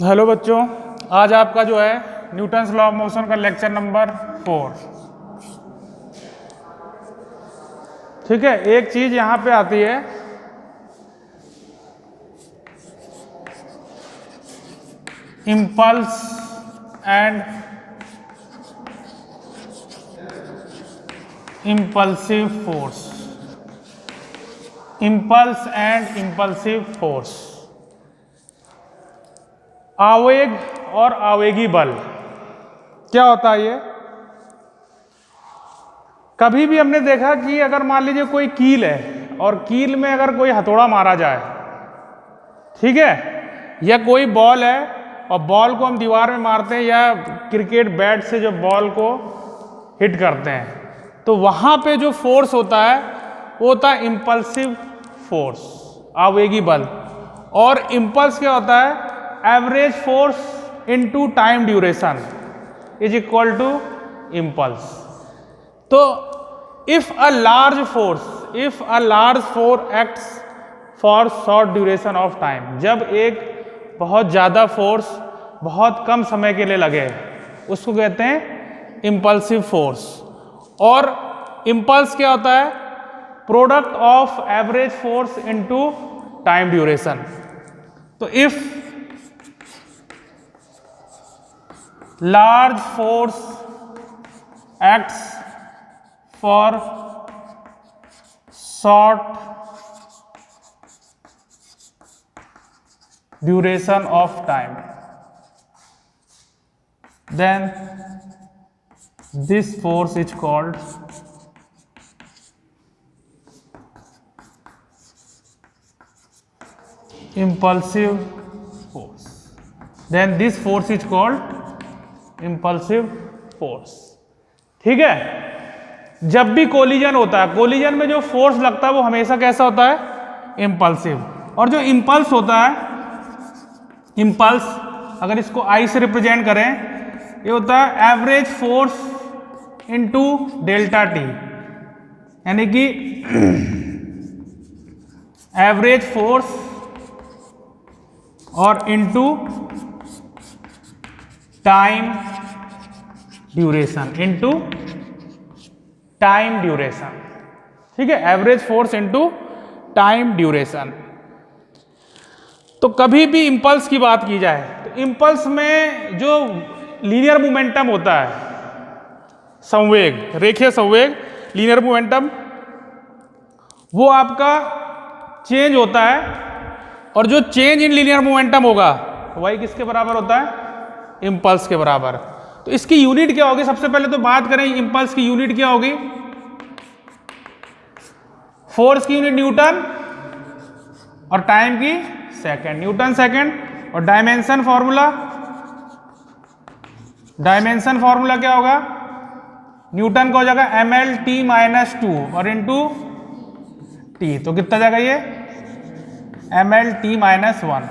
Hello बच्चों, आज आपका जो है न्यूटन्स लॉ ऑफ मोशन का लेक्चर नंबर 4। ठीक है, एक चीज यहां पे आती है, impulse and impulsive force. Impulse and impulsive force, आवेग और आवेगी बल। क्या होता है ये? कभी भी हमने देखा कि अगर मान लीजिए कोई कील है और कील में अगर कोई हथौड़ा मारा जाए, ठीक है, या कोई बॉल है और बॉल को हम दीवार में मारते हैं या क्रिकेट बैट से जो बॉल को हिट करते हैं, तो वहां पे जो फोर्स होता है वो होता है इम्पल्सिव फोर्स, आवेगी बल। और इम्पल्स क्या होता है? Average force into time duration is equal to impulse. तो if a large force acts for short duration of time, जब एक बहुत ज्यादा फोर्स बहुत कम समय के लिए लगे, उसको कहते हैं इम्पल्सिव फोर्स। और इम्पल्स क्या होता है? Product of average force into time duration. तो if large force acts for short duration of time, then this force is called impulsive force. Then this force is called impulsive force. ठीक है, जब भी collision होता है, collision में जो force लगता है वो हमेशा कैसा होता है? इम्पल्सिव। और जो इम्पल्स होता है, इम्पल्स अगर इसको आई से रिप्रेजेंट करें, ये होता है average force into delta T, यानी कि एवरेज फोर्स और into time duration, into time duration. ठीक है, average force into time duration. तो कभी भी इंपल्स की बात की जाए तो इंपल्स में जो लीनियर मोमेंटम होता है, संवेग, रेखीय संवेग, लीनियर मोमेंटम, वो आपका चेंज होता है। और जो चेंज इन लीनियर मोमेंटम होगा वही किसके बराबर होता है? इम्पल्स के बराबर। तो इसकी यूनिट क्या होगी? सबसे पहले तो बात करें इम्पल्स की यूनिट क्या होगी। फोर्स की यूनिट न्यूटन और टाइम की सेकंड, न्यूटन सेकंड। और डायमेंशन फॉर्मूला क्या होगा? न्यूटन का हो जाएगा mL/t-2 और इनटू टी, तो कितना जाएगा ये? mL/t-1।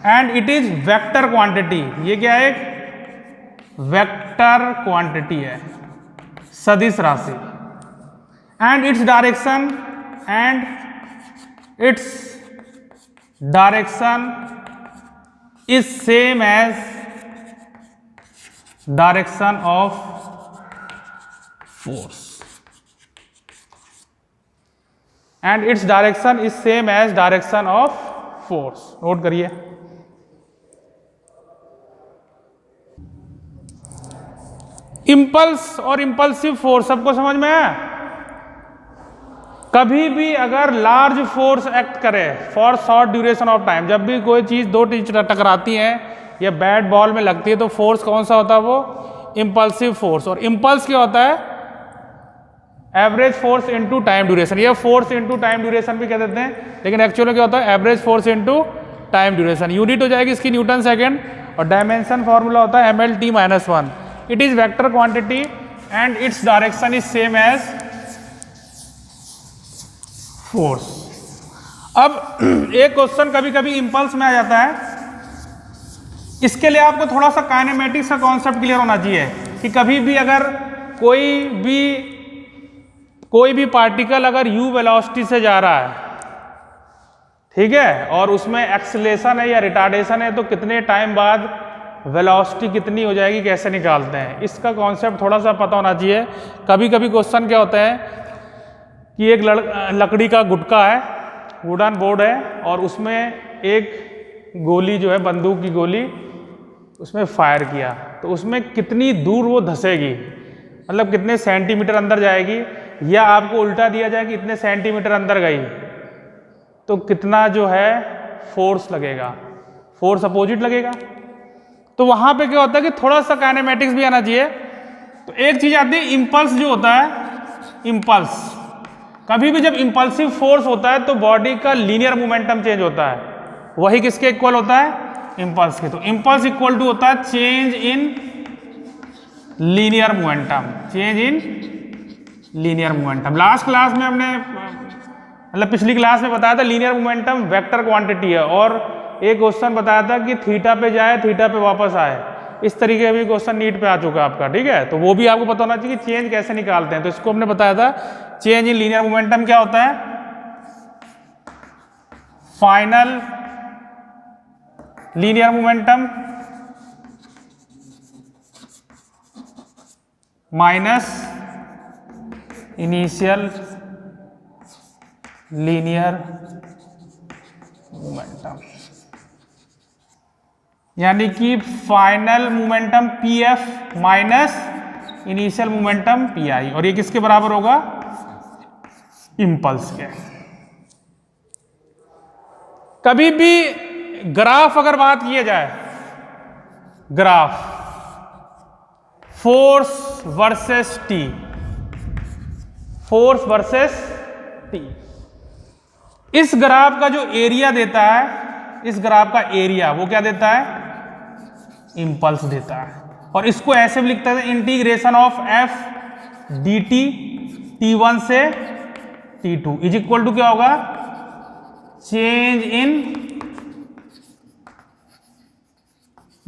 And it is vector quantity. ये क्या है? एक वेक्टर क्वांटिटी है, सदिश राशि। And its direction is same as direction of force. And its direction is same as direction of force. Note करिए। इंपल्स और इंपल्सिव फोर्स सबको समझ में है? कभी भी अगर लार्ज फोर्स एक्ट करे for short duration of time, जब भी कोई चीज दो चीज टकराती है या बैट बॉल में लगती है, तो फोर्स कौन सा होता है? वो इंपल्सिव फोर्स। और इंपल्स क्या होता है? Average force into time duration. ये फोर्स इनटू टाइम ड्यूरेशन भी कह देते हैं, लेकिन एक्चुअली क्या होता है? Average force into time duration. Unit हो जाएगी इसकी न्यूटन सेकंड, और डायमेंशन फॉर्मूला होता है mL/t-1। It is vector quantity and its direction is same as force. अब एक क्वेश्चन कभी कभी इंपल्स में आ जाता है, इसके लिए आपको थोड़ा सा काइनेमेटिक्स का कॉन्सेप्ट क्लियर होना चाहिए कि कभी भी अगर कोई भी पार्टिकल अगर u वेलोसिटी से जा रहा है, ठीक है, और उसमें एक्सीलरेशन है या रिटार्डेशन है तो कितने टाइम बाद वेलोसिटी कितनी हो जाएगी, कैसे निकालते हैं, इसका कॉन्सेप्ट थोड़ा सा पता होना चाहिए। कभी कभी क्वेश्चन क्या होता है कि एक लकड़ी का गुटका है, वुडन बोर्ड है, और उसमें एक गोली जो है, बंदूक की गोली, उसमें फायर किया तो उसमें कितनी दूर वो धंसेगी, मतलब कितने सेंटीमीटर अंदर जाएगी, या आपको उल्टा दिया जाए कि इतने सेंटीमीटर अंदर गई तो कितना जो है फोर्स लगेगा, फोर्स अपोजिट लगेगा। तो वहां पे क्या होता है कि थोड़ा सा काइनेमेटिक्स भी आना चाहिए। तो एक चीज आती है इंपल्स जो होता है, इंपल्स, कभी भी जब इंपल्सिव फोर्स होता है तो बॉडी का लीनियर मोमेंटम चेंज होता है, वही किसके इक्वल होता है, इंपल्स के। तो इंपल्स इक्वल टू होता है change in linear momentum, change in linear momentum. Last class में हमने, मतलब पिछली क्लास में बताया था लीनियर मोमेंटम वेक्टर क्वांटिटी है, और एक क्वेश्चन बताया था कि थीटा पे जाए थीटा पे वापस आए, इस तरीके का भी क्वेश्चन नीट पे आ चुका है आपका, ठीक है। तो वो भी आपको पता होना चाहिए कि चेंज कैसे निकालते हैं। तो इसको हमने बताया था चेंज इन लीनियर मोमेंटम क्या होता है, final linear momentum minus initial linear momentum, यानी कि final momentum P F minus initial momentum P I, और ये किसके बराबर होगा, इंपल्स के। कभी भी ग्राफ अगर बात किया जाए, graph force versus T, force versus T, इस ग्राफ का जो एरिया देता है, इस ग्राफ का एरिया वो क्या देता है, इंपल्स देता है। और इसको ऐसे भी लिखता है integration of F D T, T1 से T2 इज इक्वल टू क्या होगा, चेंज इन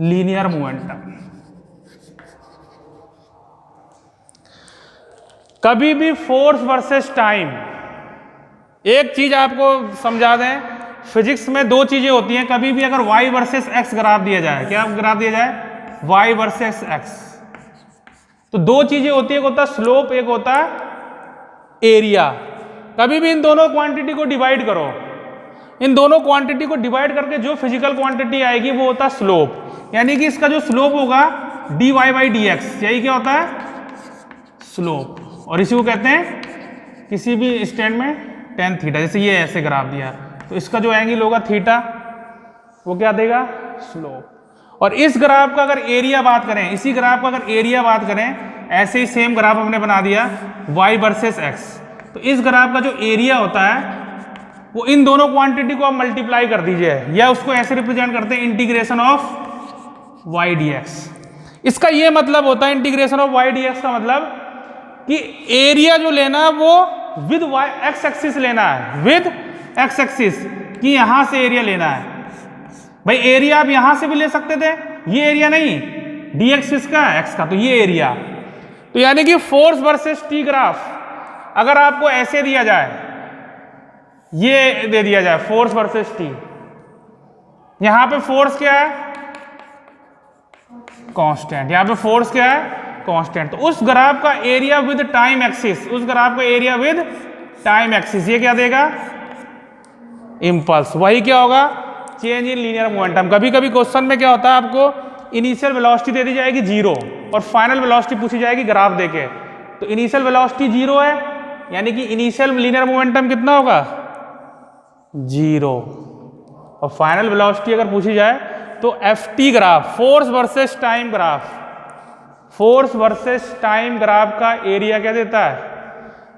लीनियर मोमेंटम। कभी भी फोर्स वर्सेस टाइम, एक चीज आपको समझा दें, फिजिक्स में दो चीजें होती हैं। कभी भी अगर y वर्सेस x ग्राफ दिया जाए, क्या ग्राफ दिया जाए, y वर्सेस x, तो दो चीजें होती है, एक होता है स्लोप, एक होता है एरिया। कभी भी इन दोनों क्वांटिटी को डिवाइड करो, इन दोनों क्वांटिटी को डिवाइड करके जो फिजिकल क्वांटिटी आएगी वो होता है स्लोप, यानी कि इसका जो स्लोप होगा dy बाई डी एक्स, यही क्या होता है, स्लोप। और इसी को कहते हैं किसी भी स्टैंड में tan थीटा, जैसे ये ऐसे ग्राफ दिया तो इसका जो एंगल होगा थीटा, वो क्या देगा, स्लोप। और इस ग्राफ का अगर एरिया बात करें, इसी ग्राफ का अगर एरिया बात करें, ऐसे ही सेम ग्राफ हमने बना दिया y वर्सेस x, तो इस ग्राफ का जो एरिया होता है वो इन दोनों क्वांटिटी को आप मल्टीप्लाई कर दीजिए, या उसको ऐसे रिप्रेजेंट करते हैं इंटीग्रेशन ऑफ y dx। इसका ये मतलब होता है इंटीग्रेशन ऑफ y dx का मतलब कि एरिया जो लेना वो विद x एक्सिस लेना है, विद x एक्सिस, कि यहां से एरिया लेना है। भाई एरिया आप यहां से भी ले सकते थे, ये एरिया नहीं, dx किसका है, x का, तो ये एरिया। तो यानी कि फोर्स वर्सेस टी ग्राफ अगर आपको ऐसे दिया जाए, ये दे दिया जाए फोर्स वर्सेस टी, यहां पे फोर्स क्या है, कांस्टेंट, यहां पे फोर्स क्या है, कांस्टेंट, तो उस ग्राफ का एरिया विद टाइम एक्सिस, उस ग्राफ का एरिया विद टाइम एक्सिस, ये क्या देगा, इंपल्स, वही क्या होगा, चेंज इन लीनियर मोमेंटम। कभी कभी क्वेश्चन में क्या होता है, आपको इनिशियल वेलोसिटी दे दी जाएगी 0 और फाइनल वेलोसिटी पूछी जाएगी ग्राफ देके, तो इनिशियल वेलोसिटी 0 है, यानी कि इनिशियल लीनियर मोमेंटम कितना होगा, 0, और फाइनल वेलोसिटी अगर पूछी जाए तो ft graph, force versus time graph, force versus time graph का एरिया क्या देता है,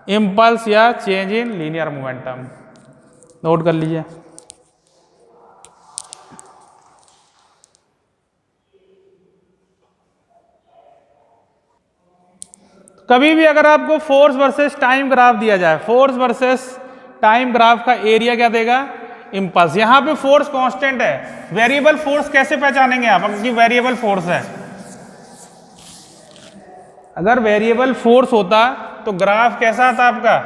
इंपल्स या change in linear momentum. Note कर लीजिए। कभी भी अगर आपको फोर्स वर्सेस टाइम ग्राफ दिया जाए, फोर्स वर्सेस टाइम ग्राफ का एरिया क्या देगा, इंपल्स। यहां पे फोर्स कांस्टेंट है, वेरिएबल फोर्स कैसे पहचानेंगे आप, अगर वेरिएबल फोर्स है, अगर वेरिएबल फोर्स होता तो ग्राफ कैसा आता आपका,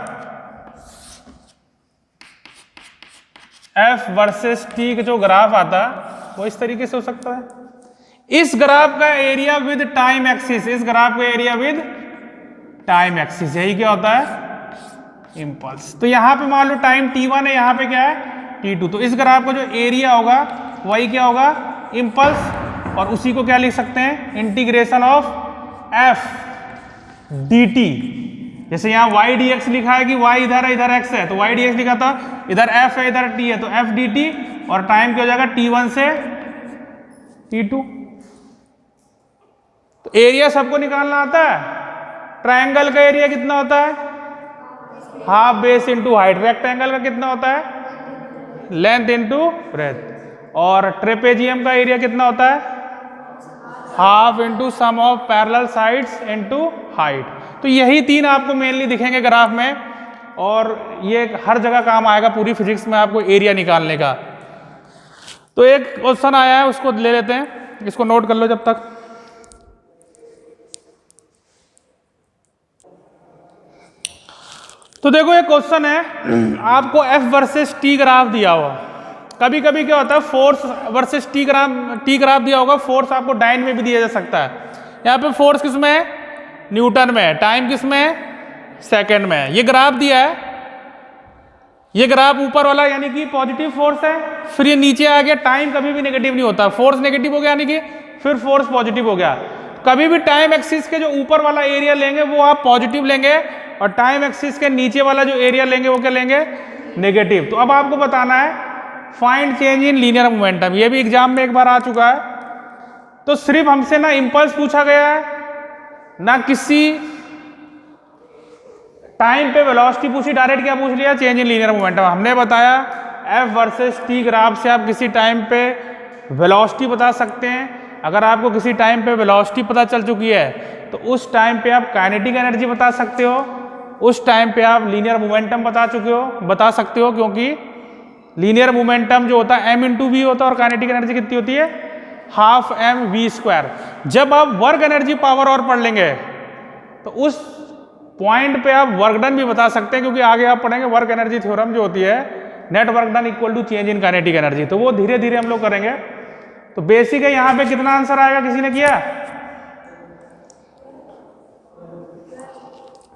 एफ वर्सेस टी का जो ग्राफ आता है वो इस तरीके से हो सकता है। इस ग्राफ का एरिया विद टाइम एक्सिस, इस ग्राफ का एरिया विद टाइम एक्सिस, यही क्या होता है इम्पल्स। तो यहां पे मान लो टाइम t1 है, यहां पे क्या है t2, तो इस ग्राफ का जो एरिया होगा वही क्या होगा इम्पल्स, और उसी को क्या लिख सकते हैं integration of F D T. जैसे यहाँ y dx लिखा है कि y इधर है इधर x है, तो y dx लिखा था, इधर f है इधर t है, तो f dt, और टाइम क्या हो जाएगा t1 से t2। तो एरिया सबको निकालना आता है। ट्रायंगल का एरिया कितना होता है half base into height, rectangle का कितना होता है लेंथ इंटू ब्रेथ, और ट्रेपेजियम का एरिया कितना होता है half into sum of parallel sides into height. तो यही तीन आपको मेनली दिखेंगे ग्राफ में, और ये हर जगह काम आएगा पूरी फिजिक्स में आपको एरिया निकालने का। तो एक क्वेश्चन आया है उसको ले लेते हैं, इसको नोट कर लो जब तक। तो देखो एक क्वेश्चन है, आपको F वर्सेस T ग्राफ दिया हुआ। कभी कभी क्या होता है फोर्स वर्सेस T ग्राफ दिया होगा, फोर्स आपको डाइन में भी दिया जा सकता है। यहाँ पे फोर्स किस में है न्यूटन में, टाइम किस में है सेकंड में है। ये ग्राफ दिया है, ये ग्राफ ऊपर वाला यानी कि पॉजिटिव फोर्स है, फिर ये नीचे आ गया, टाइम कभी भी नेगेटिव नहीं होता, फोर्स नेगेटिव हो गया यानी कि फिर फोर्स पॉजिटिव हो गया। कभी भी टाइम एक्सिस के जो ऊपर वाला एरिया लेंगे वो आप पॉजिटिव लेंगे, और टाइम एक्सिस के नीचे वाला जो एरिया लेंगे वो क्या लेंगे नेगेटिव। तो अब आपको बताना है find change in linear momentum, ये भी एग्जाम में एक बार आ चुका है। तो सिर्फ हमसे ना इंपल्स पूछा गया है, ना किसी टाइम पे वेलोसिटी पूछी, डायरेक्ट क्या पूछ लिया चेंज इन लीनियर मोमेंटम। हमने बताया F वर्सेस T ग्राफ से आप किसी टाइम पे वेलोसिटी बता सकते हैं। अगर आपको किसी टाइम पे वेलोसिटी पता चल चुकी है तो उस टाइम पे आप काइनेटिक एनर्जी बता सकते हो, उस टाइम पे आप लीनियर मोमेंटम बता सकते हो, क्योंकि लीनियर मोमेंटम जो होता है m इंटू वी होता है, और काइनेटिक एनर्जी कितनी होती है हाफ m v स्क्वायर। जब आप वर्क एनर्जी पावर और पढ़ लेंगे तो उस पॉइंट पे आप वर्क डन भी बता सकते हैं, क्योंकि आगे आप पढ़ेंगे वर्क एनर्जी थ्योरम जो होती है net work done equal to change in kinetic energy, तो वो धीरे धीरे हम लोग करेंगे। तो बेसिक है, यहाँ पे कितना आंसर आएगा किसी ने किया?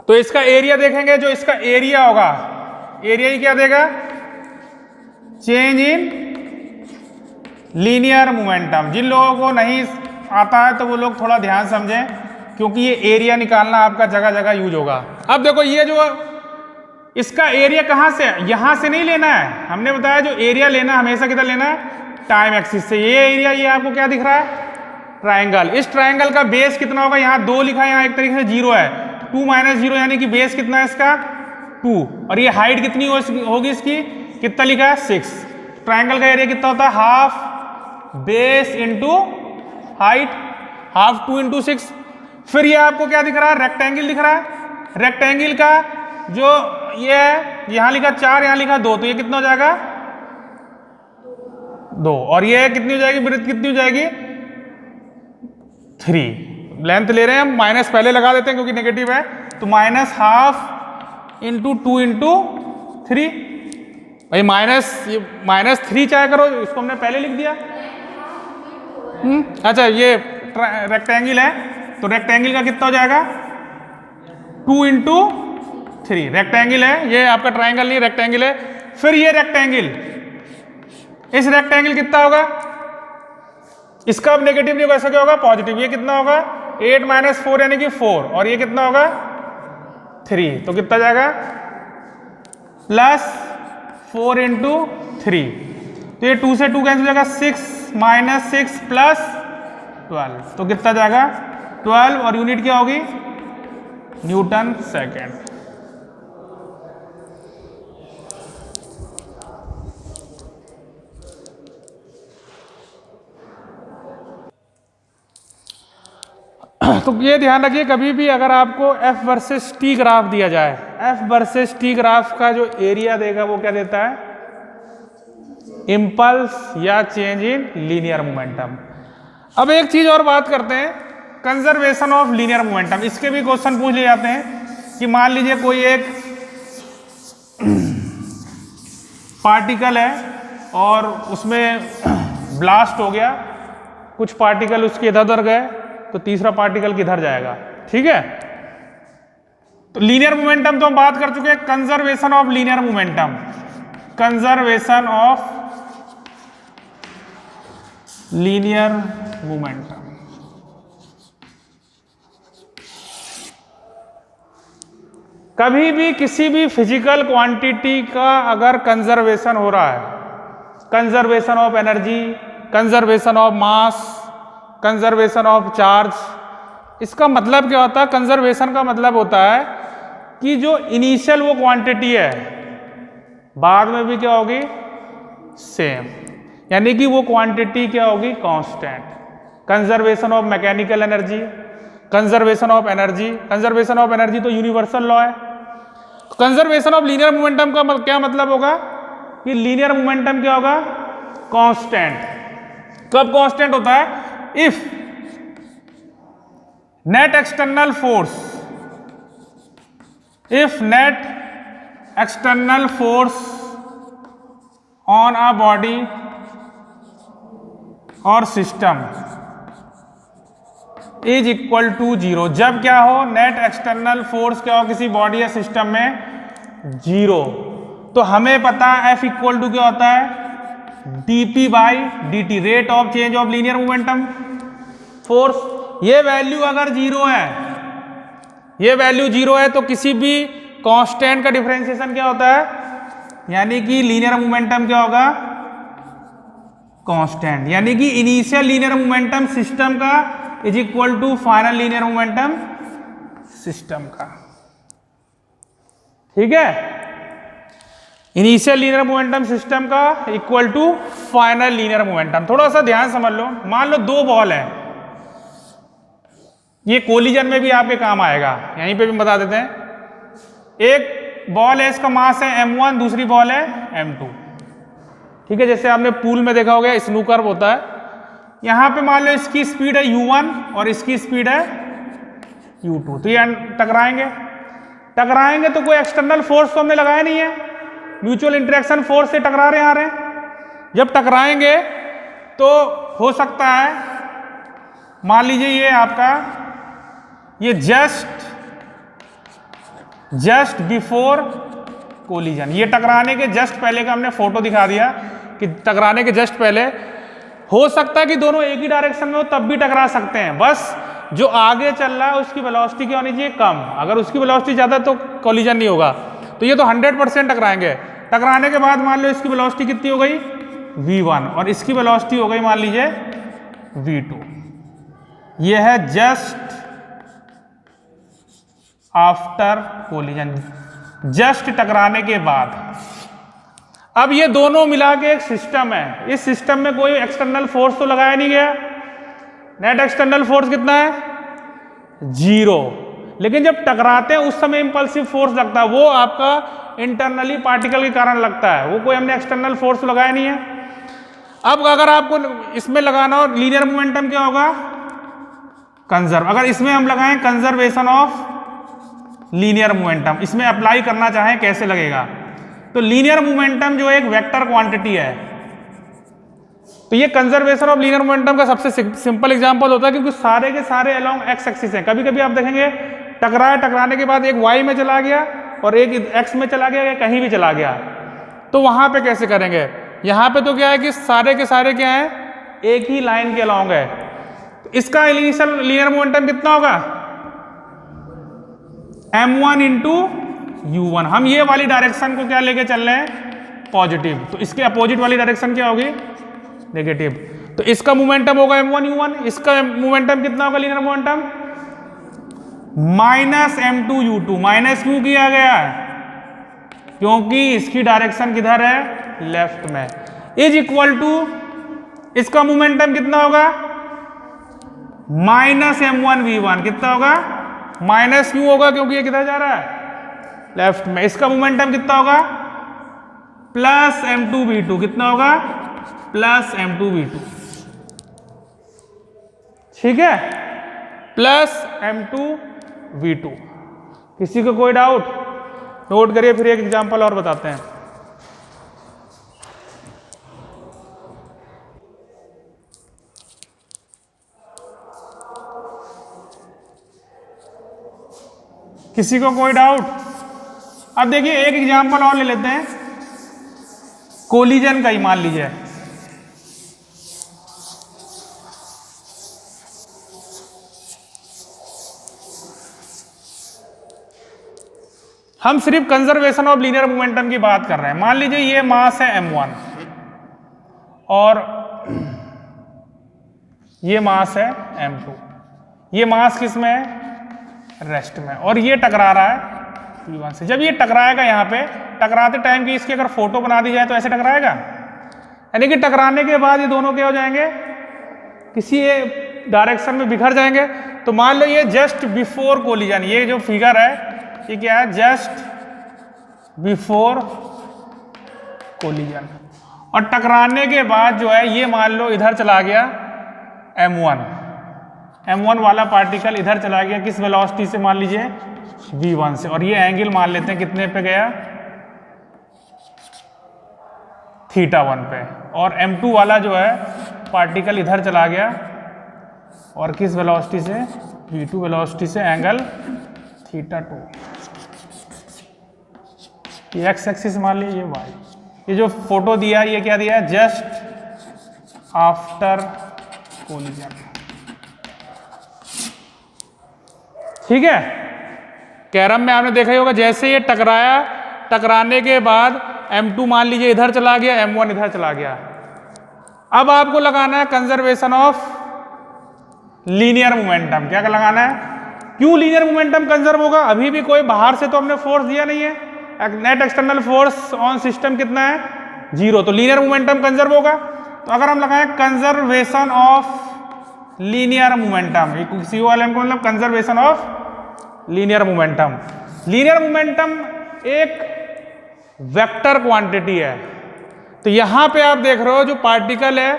तो इसका एरिया देखेंगे, जो इसका एरिया होगा, एरिया ही क्या देगा चेंज इन लीनियर मोमेंटम। जिन लोगों को नहीं आता है तो वो लोग थोड़ा ध्यान समझें, क्योंकि ये एरिया निकालना आपका जगह जगह यूज होगा। अब देखो ये जो इसका एरिया कहाँ से, यहां से नहीं लेना है, हमने बताया जो एरिया लेना हमेशा किधर लेना है टाइम एक्सिस से। ये एरिया ये आपको क्या दिख रहा है ट्रायंगल, इस ट्रायंगल का बेस कितना होगा, यहाँ 2 लिखा है, यहाँ एक तरीके से 0 है, 2 माइनस 0 यानी कि बेस कितना है इसका 2, और ये हाइट कितनी होगी इसकी, कितना लिखा है 6। ट्रायंगल का एरिया कितना होता है half base into height, half 2 into 6। फिर ये आपको क्या दिख रहा है रेक्टेंगल दिख रहा है, रेक्टेंगल का जो ये है यहाँ लिखा 4 यहाँ लिखा 2, तो ये कितना हो जाएगा 2, और ये कितनी हो जाएगी ब्रेथ कितनी हो जाएगी 3। लेंथ ले रहे हैं हम, माइनस पहले लगा देते हैं क्योंकि नेगेटिव है, तो माइनस हाफ इंटू 2 इंटू 3। भाई माइनस 3 चाहे करो, इसको हमने पहले लिख दिया। अच्छा ये रेक्टेंगल है, तो रेक्टेंगल का कितना हो जाएगा 2 इंटू 3। रेक्टेंगल है ये, आपका ट्रायंगल नहीं रेक्टेंगल है। फिर ये रेक्टेंगल, इस रेक्टेंगल कितना होगा, इसका अब नेगेटिव नहीं होगा, ऐसा क्या होगा पॉजिटिव। ये कितना होगा 8 माइनस 4 यानी कि 4, और ये कितना होगा 3, तो कितना जाएगा प्लस 4 इंटू 3। तो ये 2 से 2 कैंसिल हो जाएगा, 6 माइनस 6 प्लस 12, तो कितना जाएगा 12, और यूनिट क्या होगी न्यूटन सेकेंड। तो ये ध्यान रखिए, कभी भी अगर आपको F वर्सेस T ग्राफ दिया जाए, F वर्सेस T ग्राफ का जो एरिया देगा वो क्या देता है इम्पल्स या चेंज इन लीनियर मोमेंटम। अब एक चीज और बात करते हैं, कंजर्वेशन ऑफ लीनियर मोमेंटम। इसके भी क्वेश्चन पूछ लिए जाते हैं कि मान लीजिए कोई एक पार्टिकल है और उसमें ब्लास्ट हो गया, कुछ पार्टिकल उसके इधर उधर गए, तो तीसरा पार्टिकल किधर जाएगा। ठीक है, तो लीनियर मोमेंटम तो हम बात कर चुके हैं। Conservation of linear momentum, conservation of linear momentum. कभी भी किसी भी फिजिकल क्वांटिटी का अगर कंजर्वेशन हो रहा है, conservation of energy, conservation of mass, conservation of charge, इसका मतलब क्या होता है? कंजर्वेशन का मतलब होता है कि जो इनिशियल वो क्वांटिटी है बाद में भी क्या होगी? सेम, यानी कि वो क्वांटिटी क्या होगी? Constant. Conservation of mechanical energy, conservation of energy, conservation of energy तो यूनिवर्सल लॉ है। कंजर्वेशन ऑफ लीनियर मोमेंटम का क्या मतलब होगा कि लीनियर मोमेंटम क्या होगा? कांस्टेंट। कब कांस्टेंट होता है? If net external force, if net external force on a body और system is equal to zero. जब क्या हो? नेट एक्सटर्नल फोर्स क्या हो किसी बॉडी या सिस्टम में? जीरो। तो हमें पता है एफ इक्वल टू क्या होता है? dp by dt, rate of change of linear momentum force. ये वैल्यू अगर जीरो है, ये वैल्यू जीरो है, तो किसी भी कांस्टेंट का डिफरेंशिएशन क्या होता है? यानी कि लीनियर मोमेंटम क्या होगा? कांस्टेंट। यानी कि इनिशियल लीनियर मोमेंटम सिस्टम का is equal to final linear momentum system का। ठीक है, इनिशियल लीनियर मोमेंटम सिस्टम का equal to final linear momentum. थोड़ा सा ध्यान समझ लो, मान लो दो बॉल है, ये कोलिजन में भी आपके काम आएगा, यहीं पे भी बता देते हैं। एक बॉल है, इसका मास है m1, दूसरी बॉल है m2। ठीक है, जैसे आपने पूल में देखा होगा स्नूकर होता है, यहां पे मान लो इसकी स्पीड है u1 और इसकी स्पीड है u2, तो ये टकराएंगे। टकराएंगे तो कोई एक्सटर्नल फोर्स तो हमने लगाया नहीं है, म्यूचुअल इंटरेक्शन फोर्स से टकरा रहे आ रहे हैं। जब टकराएंगे तो हो सकता है, मान लीजिए ये आपका ये जस्ट बिफोर कोलिजन, ये टकराने के जस्ट पहले का हमने फोटो दिखा दिया कि टकराने के जस्ट पहले हो सकता है कि दोनों एक ही डायरेक्शन में हो, तब भी टकरा सकते हैं। बस जो आगे चल रहा है उसकी वेलोसिटी क्या होनी चाहिए? कम। अगर उसकी वेलोसिटी ज्यादा तो कोलिजन नहीं होगा। तो ये तो 100% टकराएंगे। टकराने के बाद मान लो इसकी वेलोसिटी कितनी हो गई? v1, और इसकी वेलोसिटी हो गई मान लीजिए v2। ये है जस्ट आफ्टर कोलिजन, जस्ट टकराने के बाद। अब ये दोनों मिला के एक सिस्टम है, इस सिस्टम में कोई एक्सटर्नल फोर्स तो लगाया नहीं गया। नेट एक्सटर्नल फोर्स कितना है? जीरो। लेकिन जब टकराते हैं उस समय इंपल्सिव फोर्स लगता है, वो आपका इंटरनली पार्टिकल के कारण लगता है, वो कोई हमने एक्सटर्नल फोर्स लगाया नहीं है। अब अगर आपको इसमें लगाना हो लीनियर मोमेंटम क्या होगा? कंजर्व। अगर इसमें हम लगाएं कंजर्वेशन ऑफ लीनियर मोमेंटम, इसमें अप्लाई करना चाहें कैसे लगेगा? तो लीनियर मोमेंटम जो एक वेक्टर क्वांटिटी है, तो ये कंजर्वेशन ऑफ लीनियर मोमेंटम का सबसे सिंपल एग्जांपल होता है, क्योंकि सारे के सारे अलोंग एक्स एक्सिस हैं। कभी कभी आप देखेंगे टकराने के बाद एक वाई में चला गया और एक एक्स में चला गया या कहीं भी चला गया, तो वहां पे कैसे करेंगे? यहां पे तो क्या है कि सारे के सारे क्या है? एक ही लाइन के अलोंग है। तो इसका इनिशियल लीनियर मोमेंटम कितना होगा? m1 into u1। हम ये वाली डायरेक्शन को क्या लेके चल रहे हैं? पॉजिटिव। तो इसके अपोजिट वाली डायरेक्शन क्या होगी? नेगेटिव। तो इसका मोमेंटम होगा m1 u1, इसका मोमेंटम कितना होगा linear momentum? Minus m2 u2। Minus क्यों किया गया है? क्योंकि इसकी डायरेक्शन किधर है? लेफ्ट में। इज इक्वल टू इसका मोमेंटम कितना होगा? Minus m1 v1। कितना होगा? माइनस क्यों होगा? क्योंकि ये किधर जा रहा है? लेफ्ट में। इसका मोमेंटम कितना होगा? Plus m2 v2। कितना होगा? Plus m2 v2। ठीक है, प्लस m2 v2। किसी को कोई डाउट? नोट करिए, फिर एक एग्जांपल और बताते हैं। किसी को कोई डाउट? अब देखिए एक एग्जांपल और ले लेते हैं, कोलिजन का ही मान लीजिए। हम सिर्फ कंजर्वेशन ऑफ लीनियर मोमेंटम की बात कर रहे हैं। मान लीजिए ये मास है m1 और ये मास है m2। ये मास किस में है? रेस्ट में। और ये टकरा रहा है v1 से। जब ये टकराएगा, यहाँ पे टकराते टाइम की इसकी अगर फोटो बना दी जाए तो ऐसे टकराएगा, यानी कि टकराने के बाद ये दोनों क्या हो जाएंगे? किसी डायरेक्शन में बिखर जाएंगे। तो मान लो ये जस्ट बिफोर कोलिजन, ये जो फिगर है ये क्या है? Just before collision. और टकराने के बाद जो है ये मान लो इधर चला गया m1 वाला पार्टिकल इधर चला गया किस वेलोसिटी से? मान लीजिए v1 से। और ये एंगल मान लेते हैं कितने पे गया? θ1 पे। और m2 वाला जो है पार्टिकल इधर चला गया और किस वेलोसिटी से? v2 वेलोसिटी से, एंगल θ2। ये x एक्सिस मान लीजिए, ये y। ये जो फोटो दिया ये क्या दिया है? Just after collision. ठीक है। कैरम में आपने देखा ही होगा, जैसे ये टकराया, टकराने के बाद m2 मान लीजिए इधर चला गया, m1 इधर चला गया। अब आपको लगाना है कंजर्वेशन ऑफ लीनियर मोमेंटम। क्या लगाना है? क्यों लीनियर मोमेंटम कंजर्व होगा? अभी भी कोई बाहर से तो हमने फोर्स दिया नहीं है। Net external force on system कितना है? 0। तो लीनियर मोमेंटम कंजर्व होगा। तो अगर हम लगाएं conservation of linear momentum, COLM को मतलब conservation of linear momentum. Linear momentum एक वेक्टर क्वांटिटी है। तो यहां पे आप देख रहे हो जो पार्टिकल है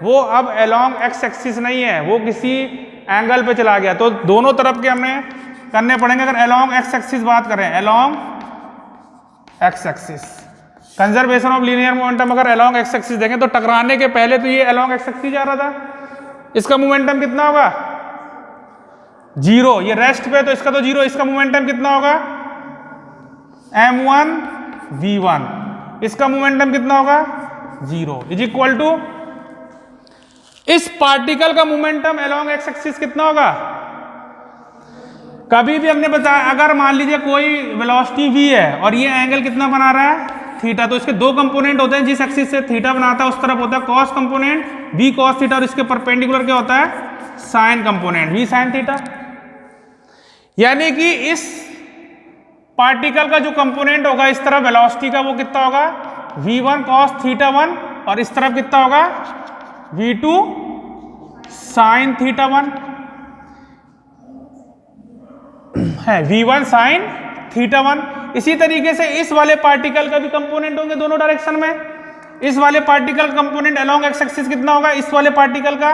वो अब अलोंग एक्स एक्सिस नहीं है, वो किसी एंगल पे चला गया। तो दोनों तरफ के हमें करने पड़ेंगे। अगर अलोंग एक्स एक्सिस बात करें, along x axis, conservation of linear momentum अगर अलोंग एक्स एक्सिस देखें तो टकराने के पहले तो ये अलोंग एक्स एक्सिस जा रहा था, इसका मोमेंटम कितना होगा? 0। ये रेस्ट पे तो इसका तो 0, इसका मोमेंटम कितना होगा? m1 v1। इसका मोमेंटम कितना होगा? 0 इज इक्वल टू इस पार्टिकल का मोमेंटम अलोंग एक्स एक्सिस कितना होगा? कभी भी हमने बताया अगर मान लीजिए कोई वेलोसिटी v है और ये एंगल कितना बना रहा है? थीटा। तो इसके दो कंपोनेंट होते हैं, जिस एक्सिस से थीटा बनाता है उस तरफ होता है cos component v cos theta, और इसके परपेंडिकुलर क्या होता है? Sign component v sin theta. यानी कि इस पार्टिकल का जो कंपोनेंट होगा इस तरफ वेलोसिटी का वो कितना होगा? v1 cos θ1, और इस तरफ कितना होगा? v2 sin θ1 है, v1 sin θ1। इसी तरीके से इस वाले पार्टिकल का भी कंपोनेंट होंगे दोनों डायरेक्शन में। इस वाले particle component along x axis कितना होगा? इस वाले पार्टिकल का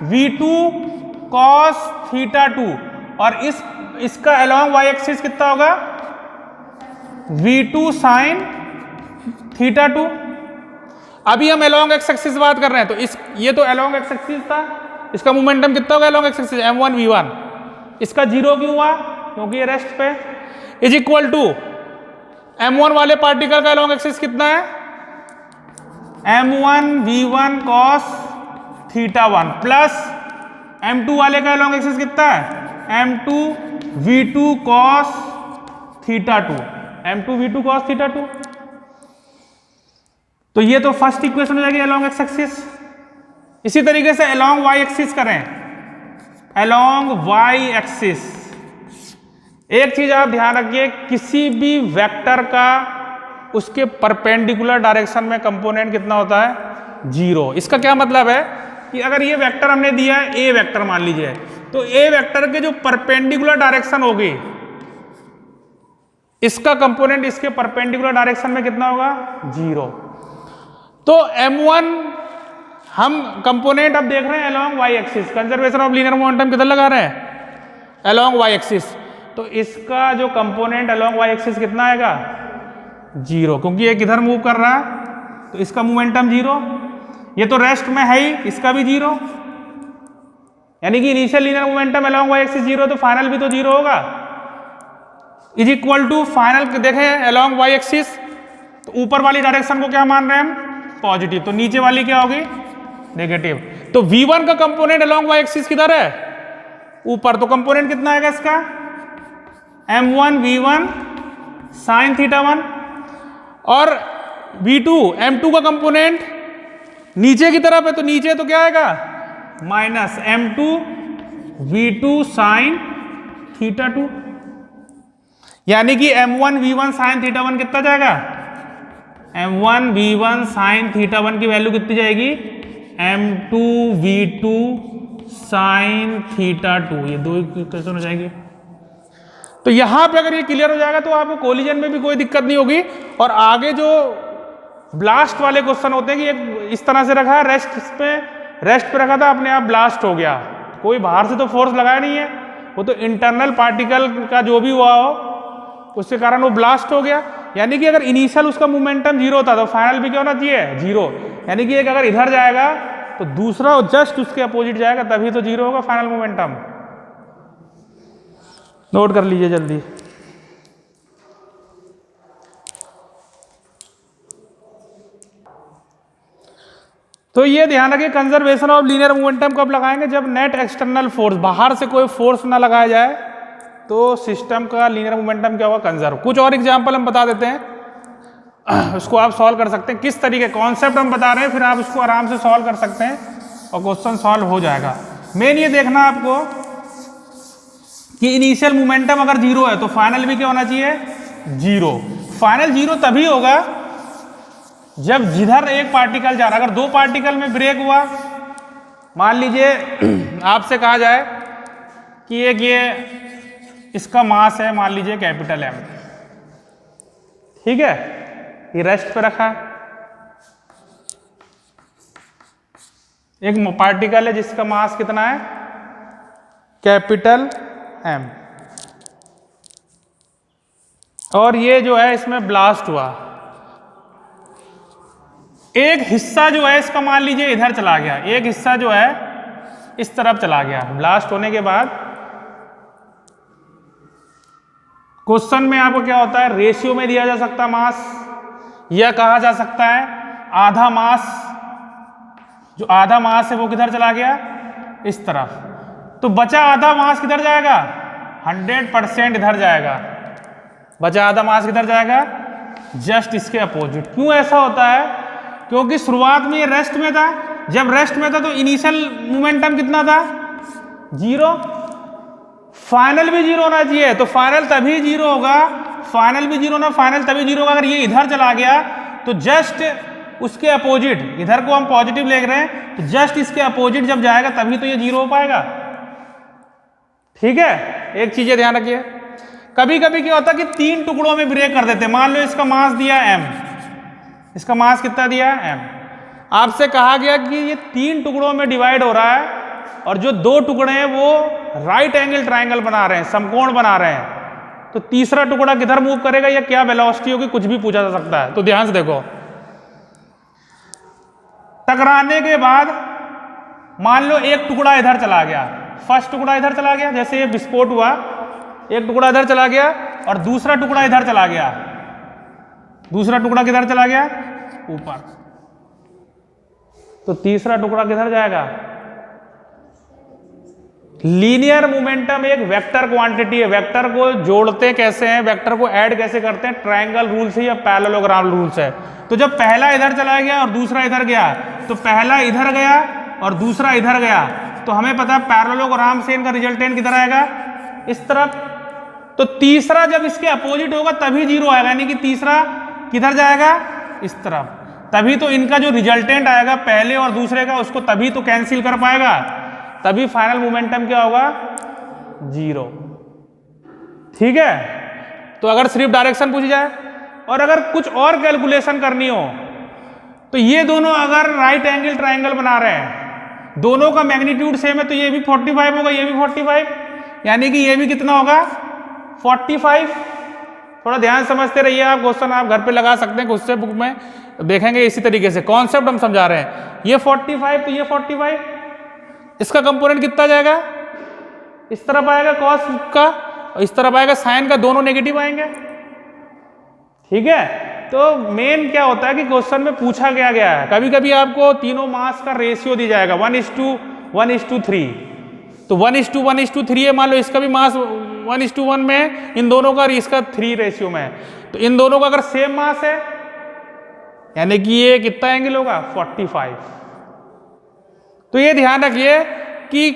v2 cos θ2, और इसका अलोंग y एक्सिस कितना होगा? v2 sin θ2। अभी हम अलोंग एक्स एक्सिस बात कर रहे हैं, तो ये तो अलोंग एक्स एक्सिस था, इसका मोमेंटम कितना होगा along x axis? m1 v1। इसका 0 क्यों हुआ? क्योंकि ये रेस्ट पे। इज इक्वल टू m1 वाले पार्टिकल का अलोंग एक्सिस कितना है? m1 v1 cos θ1 plus m2 वाले का अलोंग एक्सिस कितना है? m2 v2 cos θ2, m2 v2 cos θ2। तो ये तो फर्स्ट इक्वेशन हो जाएगी अलोंग एक्स एक्सिस। इसी तरीके से अलोंग वाई एक्सिस करें, अलोंग वाई एक्सिस। एक चीज आप ध्यान रखिए, किसी भी वेक्टर का उसके परपेंडिकुलर डायरेक्शन में कंपोनेंट कितना होता है? 0। इसका क्या मतलब है कि अगर ये वेक्टर हमने दिया है ए वेक्टर मान लीजिए, तो ए वेक्टर के जो परपेंडिकुलर डायरेक्शन होगी इसका कंपोनेंट इसके परपेंडिकुलर डायरेक्शन में कितना होगा? 0। तो m1 हम कंपोनेंट अब देख रहे हैं along y axis, conservation of linear momentum किधर लगा रहे हैं? Along y axis. तो इसका जो कंपोनेंट अलोंग y एक्सिस कितना आएगा? 0, क्योंकि ये किधर मूव कर रहा है तो इसका मोमेंटम 0। ये तो रेस्ट में है ही, इसका भी 0। यानी कि initial linear momentum along y axis 0, तो फाइनल भी तो 0 होगा। इज इक्वल टू फाइनल देखें अलोंग वाई एक्सिस, तो ऊपर वाली डायरेक्शन को क्या मान रहे हैं हम, पॉजिटिव, तो नीचे वाली क्या होगी, नेगेटिव। तो V1 का कंपोनेंट अलोंग वाई एक्सिस किधर है, ऊपर, तो कंपोनेंट कितना आएगा इसका, M1 V1 साइन थीटा 1, और V2 M2 का कंपोनेंट नीचे की तरफ है, तो नीचे तो क्या आएगा, minus M2 V2 sine theta 2, यानी कि M1 V1 साइन थीटा 1 कितना जाएगा, M1 V1 साइन थीटा 1 की वैल्यू कितनी जाएगी, M2 V2 साइन थीटा 2, ये दो इक्वेशन हो जाएगी। तो यहां पे अगर ये क्लियर हो जाएगा तो आपको कोलिजन में भी कोई दिक्कत नहीं होगी। और आगे जो ब्लास्ट वाले क्वेश्चन होते हैं कि एक इस तरह से रखा है, रेस्ट पे रखा था, अपने आप ब्लास्ट हो गया, कोई बाहर से तो फोर्स लगाया नहीं है, वो तो इंटरनल पार्टिकल का जो भी हुआ हो उसके कारण वो ब्लास्ट हो गया। यानी कि अगर इनिशियल उसका मोमेंटम जीरो था तो फाइनल भी क्या होना चाहिए, जीरो। यानी कि एक अगर इधर जाएगा तो दूसरा जस्ट उसके अपोजिट जाएगा, तभी तो जीरो होगा फाइनल मोमेंटम। नोट कर लीजिए जल्दी। तो ये ध्यान रखिए, कंजर्वेशन ऑफ लीनियर मोमेंटम कब लगाएंगे, जब नेट एक्सटर्नल फोर्स, बाहर से कोई फोर्स ना लगाया जाए तो सिस्टम का लीनियर मोमेंटम क्या होगा, कंजर्व। कुछ और एग्जांपल हम बता देते हैं, उसको आप सॉल्व कर सकते हैं। किस तरीके कॉन्सेप्ट हम बता रहे हैं, फिर आप उसको आराम से सॉल्व कर सकते हैं और क्वेश्चन सॉल्व हो जाएगा। मेन ये देखना आपको कि इनिशियल मोमेंटम अगर जीरो है तो फाइनल भी क्या होना चाहिए, जीरो। फाइनल जीरो तभी होगा जब जिधर एक पार्टिकल जा रहा है, अगर दो पार्टिकल में ब्रेक हुआ, मान लीजिए आपसे कहा जाए कि एक ये इसका मास है, मान लीजिए कैपिटल M, ठीक है, ये रेस्ट पे रखा है। एक पार्टिकल है जिसका मास कितना है, कैपिटल M, और ये जो है इसमें ब्लास्ट हुआ, एक हिस्सा जो है इसका मान लीजिए इधर चला गया, एक हिस्सा जो है इस तरफ चला गया। ब्लास्ट होने के बाद क्वेश्चन में आपको क्या होता है, रेशियो में दिया जा सकता है मास, यह कहा जा सकता है आधा मास, जो आधा मास है वो किधर चला गया, इस तरफ, तो बचा आधा मास किधर जाएगा, 100% इधर जाएगा। बचा आधा मास किधर जाएगा, जस्ट इसके अपोजिट। क्यों ऐसा होता है, क्योंकि शुरुआत में ये रेस्ट में था, जब रेस्ट में था तो इनिशियल मोमेंटम कितना था, जीरो, फाइनल भी जीरो होना चाहिए, तो फाइनल तभी जीरो होगा, फाइनल भी जीरो ना, फाइनल तभी जीरो होगा अगर ये इधर चला गया, तो जस्ट उसके अपोजिट, इधर को हम पॉजिटिव ले रहे हैं, तो जस्ट इसके अपोजिट जब जाएगा तभी तो ये जीरो हो पाएगा। ठीक है, एक चीज ध्यान रखिए, कभी कभी क्या होता है कि तीन टुकड़ों में ब्रेक कर देते हैं। मान लो इसका मास दिया M, इसका मास कितना दिया है M, आपसे कहा गया कि ये तीन टुकड़ों में डिवाइड हो रहा है और जो दो टुकड़े हैं वो राइट एंगल ट्रायंगल बना रहे हैं, समकोण बना रहे हैं, तो तीसरा टुकड़ा किधर मूव करेगा या क्या वेलोसिटी होगी, कुछ भी पूछा जा सकता है। तो ध्यान से देखो, टकराने के बाद मान लो एक टुकड़ा इधर चला गया, फर्स्ट टुकड़ा इधर चला गया, जैसे ये विस्फोट हुआ, एक टुकड़ा इधर चला गया और दूसरा टुकड़ा इधर चला गया, दूसरा टुकड़ा किधर चला गया, ऊपर, तो तीसरा टुकड़ा किधर जाएगा। लीनियर मोमेंटम एक वेक्टर क्वांटिटी है, वेक्टर को जोड़ते कैसे हैं, वेक्टर को ऐड कैसे करते हैं, ट्रायंगल रूल से या पैरेललोग्राम रूल से। तो जब पहला इधर चला गया और दूसरा इधर गया, तो पहला इधर गया और दूसरा इधर गया, तो हमें पता है पैरेललोग्राम से इनका रिजल्टेंट किधर आएगा, इस तरफ। तो तीसरा जब इसके अपोजिट होगा तभी जीरो आएगा, यानी कि तीसरा किधर जाएगा, इस तरफ, तभी तो इनका जो रिजल्टेंट आएगा पहले और दूसरे का, उसको तभी तो कैंसिल कर पाएगा, तभी फाइनल मोमेंटम क्या होगा, जीरो। ठीक है, तो अगर सिर्फ डायरेक्शन पूछी जाए और अगर कुछ और कैलकुलेशन करनी हो, तो ये दोनों अगर राइट एंगल ट्रायंगल बना रहे हैं, दोनों का मैग्नीट्यूड सेम है, तो ये भी 45 होगा, ये भी 45, यानी कि ये भी कितना होगा, 45। थोड़ा ध्यान समझते रहिए आप, क्वेश्चन आप घर पे लगा सकते हैं, उससे बुक में देखेंगे इसी तरीके से, कॉन्सेप्ट हम समझा रहे हैं। ये 45 तो ये 45, इसका कंपोनेंट कितना जाएगा, इस तरफ आएगा कॉस का, और इस तरफ आएगा साइन का, दोनों नेगेटिव आएंगे। ठीक है, तो मेन क्या होता है कि क्वेश्चन में पूछा गया है, कभी कभी आपको तीनों मास का रेशियो दी जाएगा 1:1:3, तो 1:1:3 है, मान लो इसका भी मास 1:1 में है, इन दोनों का इसका 3 रेशियो में है, तो इन दोनों का अगर सेम मास है यानी कि ये कितना एंगल होगा 45। तो ये ध्यान रखिए कि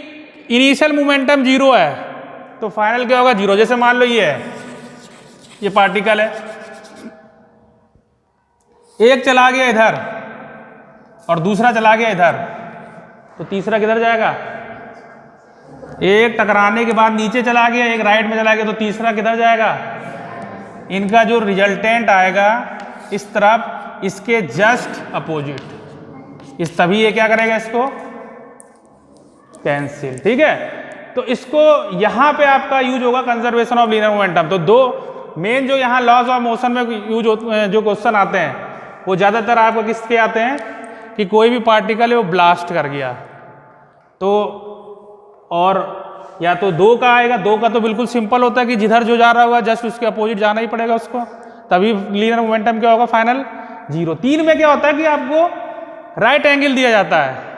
इनिशियल मोमेंटम 0 है तो फाइनल क्या होगा 0। जैसे मान लो ये है, ये पार्टिकल है, एक चला गया इधर और दूसरा चला गया इधर, तो तीसरा किधर जाएगा, एक टकराने के बाद नीचे चला गया, एक राइट में चला गया, तो तीसरा किधर जाएगा, इनका जो रिजल्टेंट आएगा इस तरफ इसके जस्ट अपोजिट, इस तभी ये क्या करेगा, इसको कैंसिल। ठीक है, तो इसको यहां पे आपका यूज होगा कंजर्वेशन ऑफ लीनियर मोमेंटम। तो दो मेन जो यहां लॉज ऑफ मोशन में यूज जो क्वेश्चन आते हैं वो ज्यादातर आपको किसके आते हैं कि कोई भी पार्टिकल है वो ब्लास्ट कर गया, तो और या तो 2 का आएगा, 2 का तो बिल्कुल सिंपल होता है कि जिधर जो जा रहा होगा जस्ट उसके अपोजिट जाना ही पड़ेगा उसको, तभी लीनियर मोमेंटम क्या होगा फाइनल 0। 3 में क्या होता है कि आपको राइट एंगल दिया जाता है,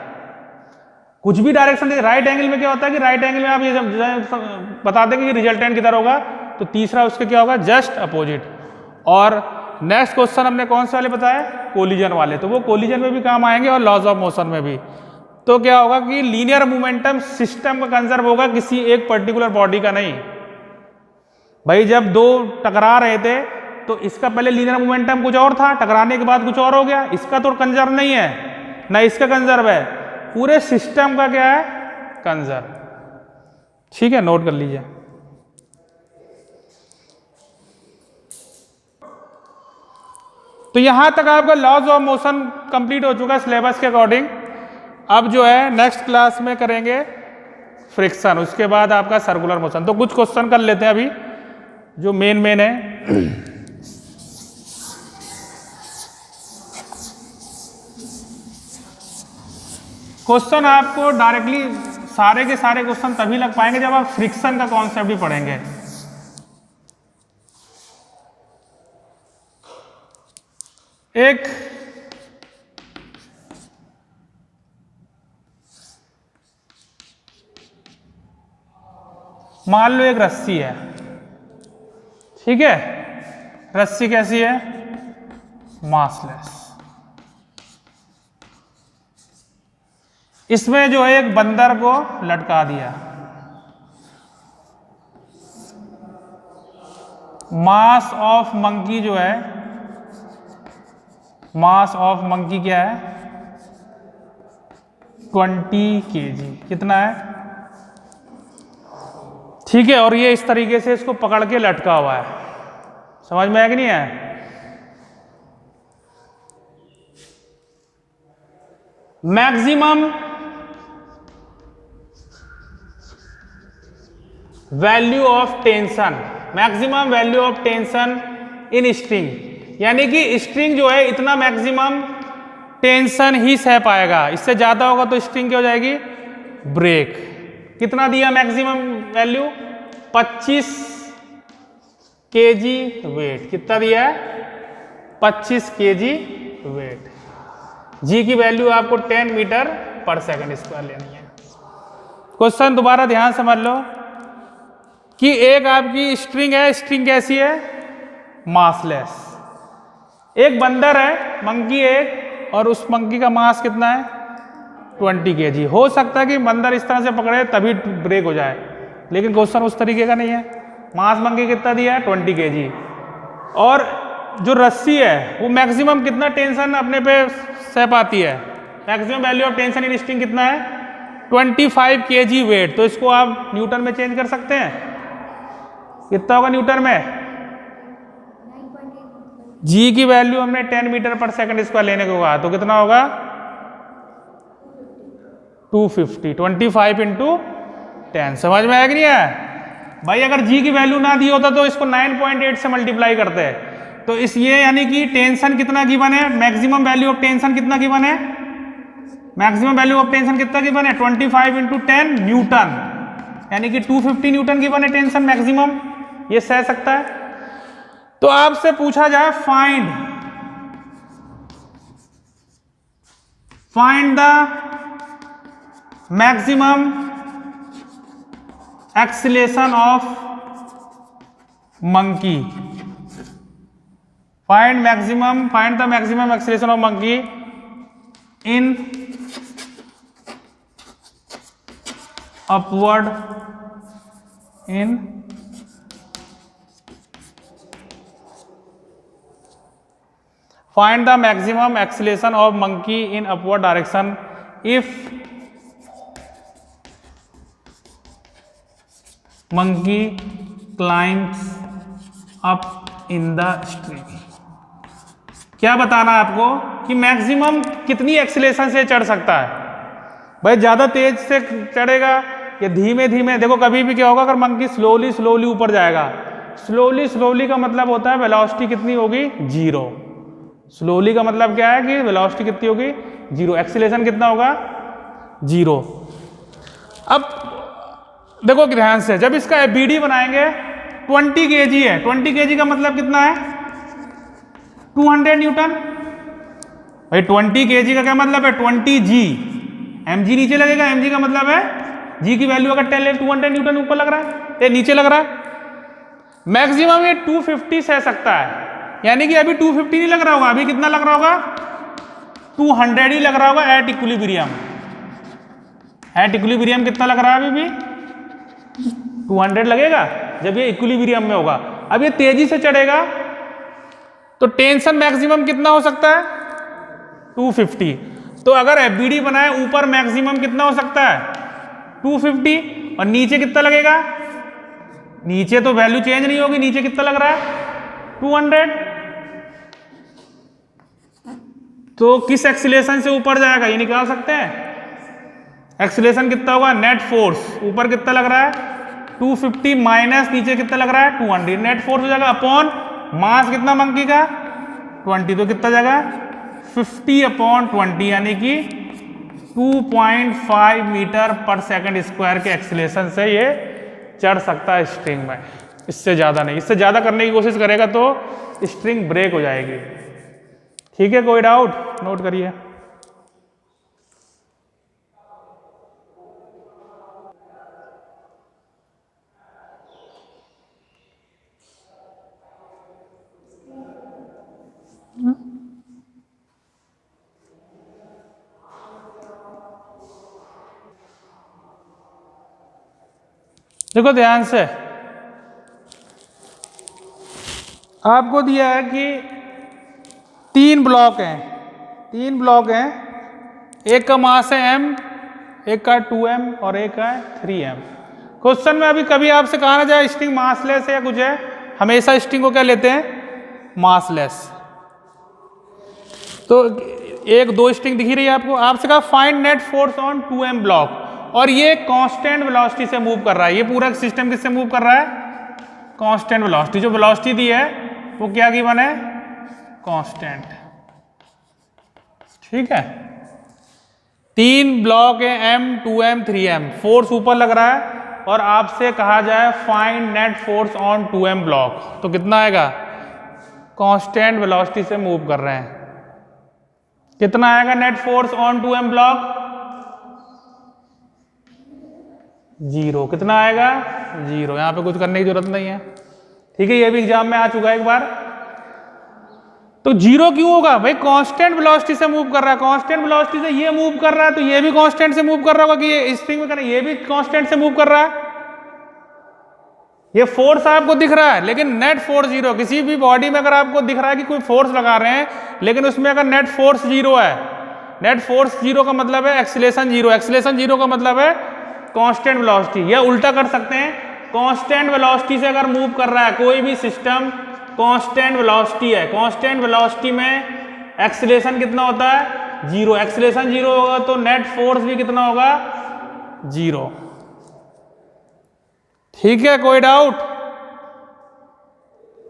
कुछ भी डायरेक्शन दे, राइट एंगल में क्या होता है कि राइट एंगल में आप ये बता देंगे कि रिजल्टेंट किधर होगा, तो तीसरा उसके क्या होगा जस्ट अपोजिट। और नेक्स्ट क्वेश्चन हमने कौन से वाले बताया, कोलिजन वाले, तो वो कोलिजन में भी काम आएंगे और लॉज ऑफ मोशन में भी। तो क्या होगा कि लीनियर मोमेंटम सिस्टम का कंजर्व होगा, किसी एक पर्टिकुलर बॉडी का नहीं। भाई जब 2 टकरा रहे थे तो इसका पहले लीनियर मोमेंटम कुछ और था, टकराने के बाद कुछ और हो गया, इसका तो कंजर्व नहीं है ना इसका कंजर्व है, पूरे सिस्टम का क्या है कंजर्व। ठीक है, नोट कर लीजिए। तो यहां तक आपका लॉज ऑफ मोशन कंप्लीट हो चुका है सिलेबस के अकॉर्डिंग। अब जो है नेक्स्ट क्लास में करेंगे फ्रिक्शन, उसके बाद आपका सर्कुलर मोशन। तो कुछ क्वेश्चन कर लेते हैं अभी जो मेन है। क्वेश्चन आपको डायरेक्टली सारे के सारे क्वेश्चन तभी लग पाएंगे जब आप फ्रिक्शन का कॉन्सेप्ट भी पढ़ेंगे। एक मान लो एक रस्सी है, ठीक है, रस्सी कैसी है मासलेस, इसमें जो है एक बंदर को लटका दिया, मास ऑफ मंकी जो है, मास ऑफ मंकी क्या है 20 kg, कितना है, ठीक है। और ये इस तरीके से इसको पकड़ के लटका हुआ है, समझ में आया कि नहीं है। Maximum value of tension, maximum value of tension in string, यानी कि स्ट्रिंग जो है इतना मैक्सिमम टेंशन ही सह पाएगा, इससे ज्यादा होगा तो स्ट्रिंग क्या हो जाएगी ब्रेक। कितना दिया मैक्सिमम वैल्यू 25 kg वेट, कितना दिया है 25 kg वेट। जी की वैल्यू आपको 10 मीटर पर सेकंड स्क्वायर लेनी है। क्वेश्चन दोबारा ध्यान समझ लो कि एक आपकी स्ट्रिंग है, स्ट्रिंग कैसी है मासलेस, एक बंदर है मंकी एक, और उस मंकी का मास कितना है 20 kg। हो सकता है कि बंदर इस तरह से पकड़े तभी ब्रेक हो जाए, लेकिन क्वेश्चन उस तरीके का नहीं है। मास मंकी कितना दिया है 20 kg, और जो रस्सी है वो मैक्सिमम कितना टेंशन अपने पे सह पाती है, maximum value of tension in string कितना है 25 kg वेट। तो इसको आप न्यूटन में चेंज कर सकते हैं, कितना होगा न्यूटन में, जी की वैल्यू हमने 10 मीटर पर सेकंड स्क्वायर लेने को कहा, तो कितना होगा 250, 25 इंटू 10। समझ में आया कि नहीं है भाई। अगर जी की वैल्यू ना दी होता तो इसको 9.8 से मल्टीप्लाई करते हैं। तो इस ये यानी कि टेंशन कितना गिवन है, मैक्सिमम वैल्यू ऑफ टेंशन कितना गिवन है, मैक्सिमम वैल्यू ऑफ टेंशन कितना गिवन है 25 इंटू 10 न्यूटन, यानी कि 250 न्यूटन गिवन है टेंशन मैक्सिमम। ये सह सकता है। तो आपसे पूछा जाए find the maximum acceleration of monkey, find the maximum acceleration of monkey in upward find the maximum acceleration of monkey in upward direction if monkey climbs up in the string। क्या बताना है आपको कि मैक्सिमम कितनी acceleration से चढ़ सकता है। भाई ज्यादा तेज से चढ़ेगा या धीमे धीमे, देखो कभी भी क्या होगा, अगर मंकी स्लोली ऊपर जाएगा, स्लोली का मतलब होता है वेलोसिटी कितनी होगी, 0। स्लोली का मतलब क्या है कि वेलोसिटी कितनी होगी, 0। एक्सीलरेशन कितना होगा, 0। अब देखो ध्यान से, जब इसका एबीडी बनाएंगे 20 kg है, 20 kg का मतलब कितना है, 200 न्यूटन। भाई 20 kg का क्या मतलब है, 20 g, mg नीचे लगेगा, mg का मतलब है g की वैल्यू अगर 10 ले 200 न्यूटन ऊपर लग रहा है, ये नीचे लग रहा है। मैक्सिमम ये 250 सह सकता है, यानी कि अभी 250 नहीं लग रहा होगा, अभी कितना लग रहा होगा, 200 ही लग रहा होगा एट इक्विलिब्रियम। एट इक्विलिब्रियम कितना लग रहा है, अभी भी 200 लगेगा जब ये इक्विलिब्रियम में होगा। अब ये तेजी से चढ़ेगा तो टेंशन मैक्सिमम कितना हो सकता है, 250। तो अगर एफबीडी बनाए ऊपर मैक्सिमम कितना हो सकता है, 250, और नीचे कितना लगेगा, नीचे तो वैल्यू चेंज नहीं होगी, नीचे कितना लग रहा है, 200। तो किस एक्सीलरेशन से ऊपर जाएगा ये निकाल सकते हैं। एक्सीलरेशन कितना होगा, नेट फोर्स ऊपर कितना लग रहा है, 250 माइनस नीचे कितना लग रहा है, 200। नेट फोर्स हो जाएगा अपॉन मास कितना मंकी का, 20, तो कितना जाएगा 50/20, यानी कि 2.5 मीटर पर सेकंड स्क्वायर के एक्सीलरेशन से ये चढ़ सकता है स्ट्रिंग में, इससे ज्यादा नहीं। इससे ज्यादा करने की कोशिश करेगा तो स्ट्रिंग ब्रेक हो जाएगी। ठीक है, कोई डाउट, नोट करिए। देखो ध्यान से, आपको दिया है कि 3 ब्लॉक हैं, एक का मास है m, एक का 2m और एक का 3m। क्वेश्चन में अभी कभी आपसे कहा ना जाए स्ट्रिंग मासलेस है या कुछ है, हमेशा स्ट्रिंग को क्या लेते हैं, मासलेस। तो 1-2 स्ट्रिंग दिखी रही है आपको, आपसे कहा find net force on 2m block, और ये कांस्टेंट वेलोसिटी से मूव कर रहा है। ये पूरा सिस्टम किससे मूव कर रहा है, कांस्टेंट वेलोसिटी। जो वेलोसिटी दी है वो क्या गिवन है, कांस्टेंट। ठीक है, 3 ब्लॉक है m, 2m, 3m, फोर्स ऊपर लग रहा है और आपसे कहा जाए find net force on 2m block, तो कितना आएगा, कांस्टेंट वेलोसिटी से मूव कर रहे हैं, कितना आएगा net force on 2m block, 0। कितना आएगा, 0। यहां पे कुछ करने की जरूरत नहीं है। ठीक है, ये भी एग्जाम में आ चुका है एक बार। तो 0 क्यों होगा भाई, कांस्टेंट वेलोसिटी से मूव कर रहा है, कांस्टेंट वेलोसिटी से ये मूव कर रहा है तो ये भी कांस्टेंट से मूव कर रहा होगा कि ये स्ट्रिंग में कर रहा है, ये भी कांस्टेंट से मूव कर रहा है। ये फोर्स आपको दिख रहा है लेकिन नेट फोर्स 0। किसी भी बॉडी में अगर आपको दिख रहा है कि कोई फोर्स लगा रहे हैं लेकिन उसमें अगर नेट फोर्स 0 है, नेट फोर्स 0 का मतलब है एक्सीलरेशन 0, एक्सीलरेशन 0 का मतलब है कांस्टेंट वेलोसिटी। या उल्टा कर सकते हैं, कांस्टेंट वेलोसिटी से अगर मूव कर रहा है कोई भी सिस्टम, कांस्टेंट वेलोसिटी है, कांस्टेंट वेलोसिटी में एक्सीलरेशन कितना होता है, 0। एक्सीलरेशन 0 होगा तो नेट फोर्स भी कितना होगा, 0। ठीक है, कोई डाउट।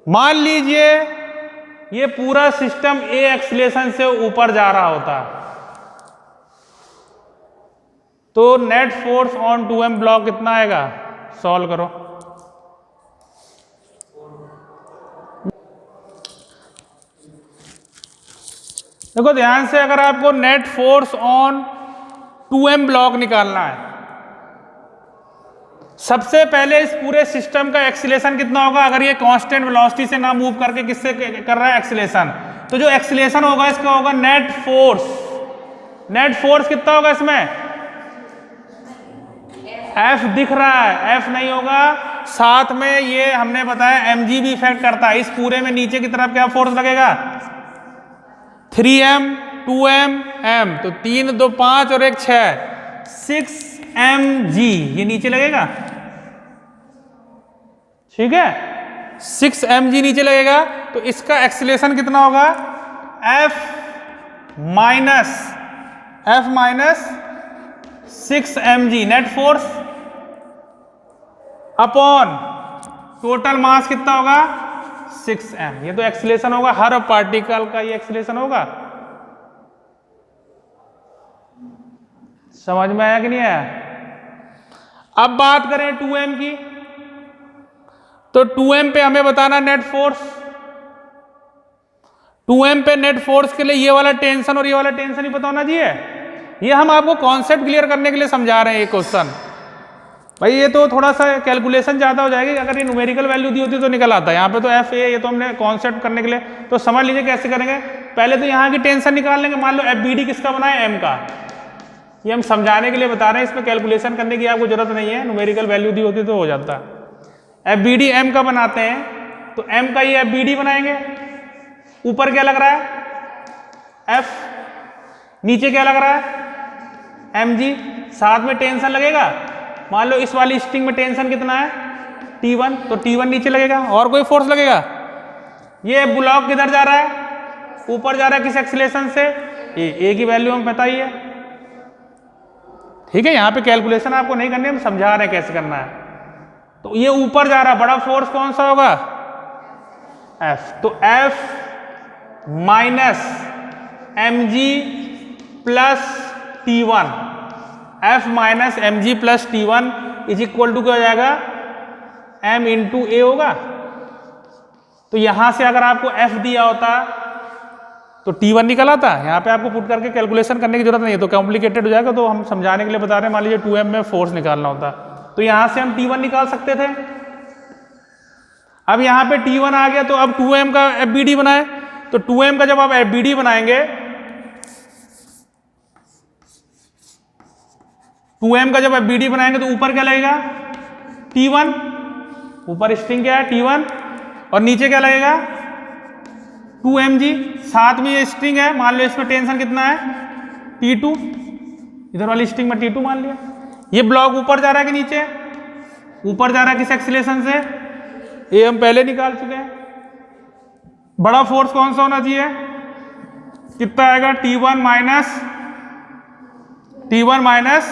मान लीजिए ये पूरा सिस्टम ए एक्सीलरेशन से ऊपर जा रहा होता तो net force on 2m block कितना आएगा, सॉल्व करो। देखो ध्यान से, अगर आपको net force on 2m block निकालना है, सबसे पहले इस पूरे सिस्टम का एक्सीलेशन कितना होगा। अगर ये कांस्टेंट वेलोसिटी से ना मूव करके किससे कर रहा है, एक्सीलेशन, तो जो एक्सीलेशन होगा इसका होगा नेट फोर्स। नेट फोर्स कितना होगा इसमें, F दिख रहा है, F नहीं होगा, साथ में ये हमने बताया mg भी इफेक्ट करता है। इस पूरे में नीचे की तरफ क्या फोर्स लगेगा, 3m 2m m, तो 3 2 5 और 1 6, 6mg ये नीचे लगेगा, ठीक है, 6mg नीचे लगेगा। तो इसका एक्सीलेशन कितना होगा, F minus 6mg net force upon total mass कितना होगा 6m। ये तो एक्सीलेशन होगा, हर पार्टिकल का ये एक्सीलेशन होगा। समझ में आया कि नहीं आया। अब बात करें 2m की, तो 2m पे हमें बताना नेट फोर्स। 2m पे नेट फोर्स के लिए ये वाला टेंशन और ये वाला टेंशन ही पता होना चाहिए। ये हम आपको कॉन्सेप्ट क्लियर करने के लिए समझा रहे हैं ये क्वेश्चन। भाई ये तो थोड़ा सा कैलकुलेशन ज़्यादा हो जाएगी, अगर ये न्यूमेरिकल वैल्यू दी होती तो निकल आता है। यहाँ पे तो एफ ए, ये तो हमने कॉन्सेप्ट करने के लिए, तो समझ लीजिए कैसे करेंगे। पहले तो यहाँ की टेंशन निकाल लेंगे। मान लो एफ बी डी किसका बना है, एम का। ये हम समझाने के लिए बता रहे हैं, इसमें कैलकुलेशन करने की आपको जरूरत नहीं है, न्यूमेरिकल वैल्यू दी होती तो हो जाता। एफ बी डी एम का बनाते हैं, तो एम का ये एफ बी डी बनाएंगे। ऊपर क्या लग रहा है एफ, नीचे क्या लग रहा है एम जी, साथ में टेंशन लगेगा। मान लो इस वाली स्ट्रिंग में टेंशन कितना है T1, तो T1 नीचे लगेगा। और कोई फोर्स लगेगा। ये ब्लॉक किधर जा रहा है, ऊपर जा रहा है, किस एक्सीलेशन से, ए की वैल्यू हमें पता ही है, ठीक है। यहाँ पे कैलकुलेशन आपको नहीं करनी, हम समझा रहे हैं कैसे करना है। तो ये ऊपर जा रहा है, बड़ा फोर्स कौन सा होगा F, तो F minus mg plus T1, F minus mg plus T1 is equal to क्या हो जाएगा, m इंटू ए होगा। तो यहां से अगर आपको F दिया होता तो T1 निकल आता। यहाँ पे आपको पुट करके कैलकुलेशन करने की जरूरत नहीं है, तो कॉम्प्लिकेटेड हो जाएगा। तो हम समझाने के लिए बता रहे हैं, मान लीजिए 2m में फोर्स निकालना होता तो यहां से हम T1 निकाल सकते थे। अब यहाँ पे T1 आ गया, तो अब 2m का FBD बनाए। तो 2m का जब आप FBD बनाएंगे, 2m का जब FBD बनाएंगे तो ऊपर क्या लगेगा T1, ऊपर स्ट्रिंग क्या है T1, और नीचे क्या लगेगा 2mg, साथ में ये स्ट्रिंग है। मान लो इसमें टेंशन कितना है T2, इधर वाली स्ट्रिंग में T2 मान लिया। ये ब्लॉक ऊपर जा रहा है कि नीचे, ऊपर जा रहा है, किस एक्सीलेशन से, ये हम पहले निकाल चुके हैं। बड़ा फोर्स कौन सा होना चाहिए, कितना आएगा T1 minus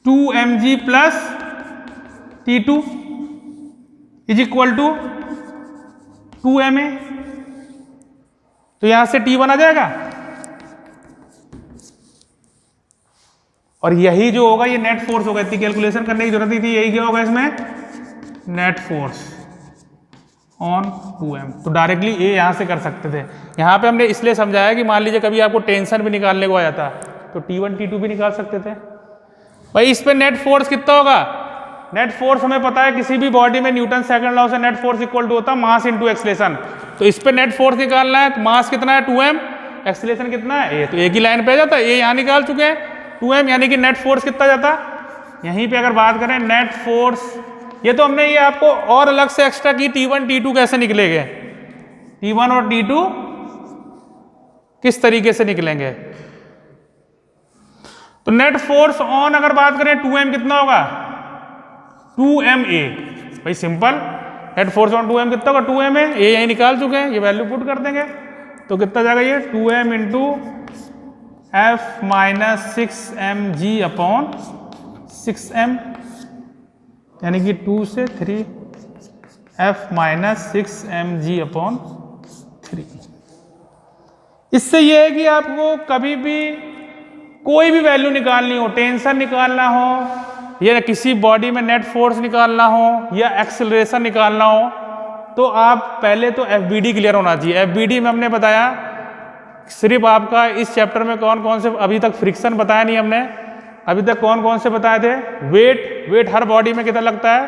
2mg plus T2 is equal to 2ma। तो यहां से T1 आ जाएगा, और यही जो होगा ये नेट फोर्स होगा। इतनी कैलकुलेशन करने की जरूरत नहीं थी, यही क्या होगा इसमें नेट फोर्स ऑन 2m। तो डायरेक्टली ये यहां से कर सकते थे। यहां पे हमने इसलिए समझाया कि मान लीजिए कभी आपको टेंशन भी निकालने को आया था तो T1 T2 भी निकाल सकते थे। भाई इस पे नेट फोर्स कितना होगा, नेट फोर्स हमें पता है किसी भी बॉडी में न्यूटन सेकंड लॉ से नेट फोर्स इक्वल टू होता है मास इनटू एक्सीलरेशन। तो इस पे नेट फोर्स निकालना है, तो मास कितना है 2m, एक्सीलरेशन कितना है, ये तो एक ही लाइन पे आ जाता है। ये यहां निकाल चुके हैं 2m, यानी कि नेट फोर्स कितना जाता। यहीं पे अगर बात करें नेट फोर्स, ये तो हमने ये आपको और अलग से एक्स्ट्रा की T1 T2 कैसे निकलेंगे, T1 और T2 किस तरीके से निकलेंगे। तो नेट फोर्स ऑन अगर बात करें 2m कितना होगा 2ma। भाई simple, net force on 2m कितना होगा 2ma, ये यही निकाल चुके हैं, ये वैल्यू पुट कर देंगे तो कितना जाएगा ये 2m into F minus 6mg upon 6m, यानी कि 2 से 3 F माइनस 6mg अपॉन 3। इससे यह है कि आपको कभी भी कोई भी वैल्यू निकालनी हो, टेंशन निकालना हो या किसी बॉडी में नेट फोर्स निकालना हो या एक्सेलरेशन निकालना हो, तो आप पहले तो FBD क्लियर होना चाहिए। FBD में हमने बताया सिर्फ आपका इस चैप्टर में कौन कौन से, अभी तक फ्रिक्शन बताया नहीं हमने, अभी तक कौन कौन से बताए थे? वेट हर बॉडी में कितना लगता है?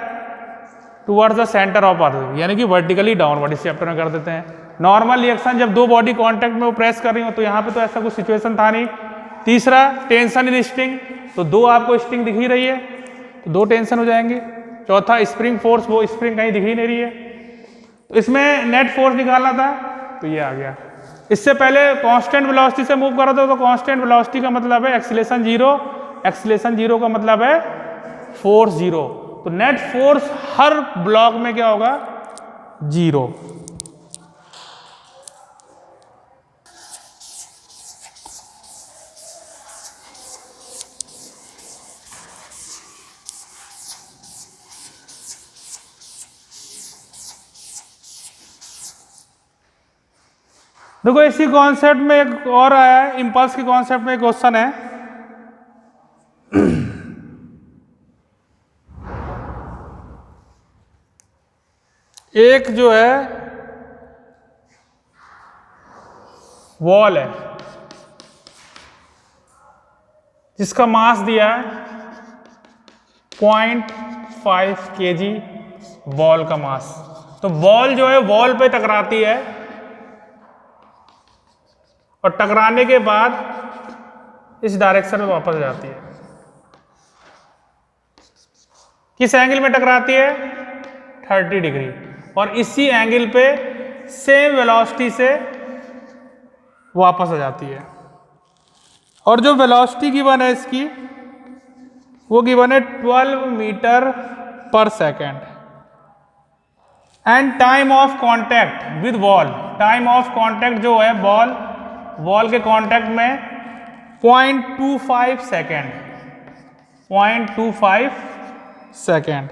Towards the centre of earth, यानी कि वर्टिकली डाउनवर्ड, इस चैप्टर में कर देते हैं। नॉर्मल रिएक्शन जब दो बॉडी कांटेक्ट में वो प्रेस कर रही हो, तो यहाँ पे तो ऐसा कुछ सिचुएशन था नहीं। तीसरा टेंशन इन स्ट्रिंग, तो दो आपको स्ट्रिंग दिख ही रही है, तो दो टेंशन हो जाएंगे। चौथा स्प्रिंग फोर्स, वो स्प्रिंग कहीं दिख ही नहीं रही है, तो इसमें नेट फोर्स निकालना था, तो ये आ गया। इससे पहले कांस्टेंट वेलोसिटी से मूव कर रहे थे, तो कांस्टेंट वेलोसिटी का मतलब है एक्सीलरेशन जीरो, एक्सीलरेशन जीरो का मतलब है फोर्स जीरो। तो नेट फोर्स हर ब्लॉक में क्या होगा? जीरो। देखो इसी कॉन्सेप्ट में एक और आया है, इंपल्स के कॉन्सेप्ट में एक क्वेश्चन है, एक जो है वॉल है जिसका मास दिया है 0.5 kg, बॉल का मास। तो बॉल जो है वॉल पे टकराती है और टकराने के बाद इस डायरेक्शन में वापस जाती है। किस एंगल में टकराती है? 30 डिग्री। और इसी एंगल पे सेम वेलोसिटी से वापस आ जाती है। और जो वेलोसिटी गिवन है इसकी, वो गिवन है 12 मीटर पर second. And time of contact with wall, time of contact जो है वॉल के कांटेक्ट में 0.25 सेकेंड, 0.25 सेकेंड।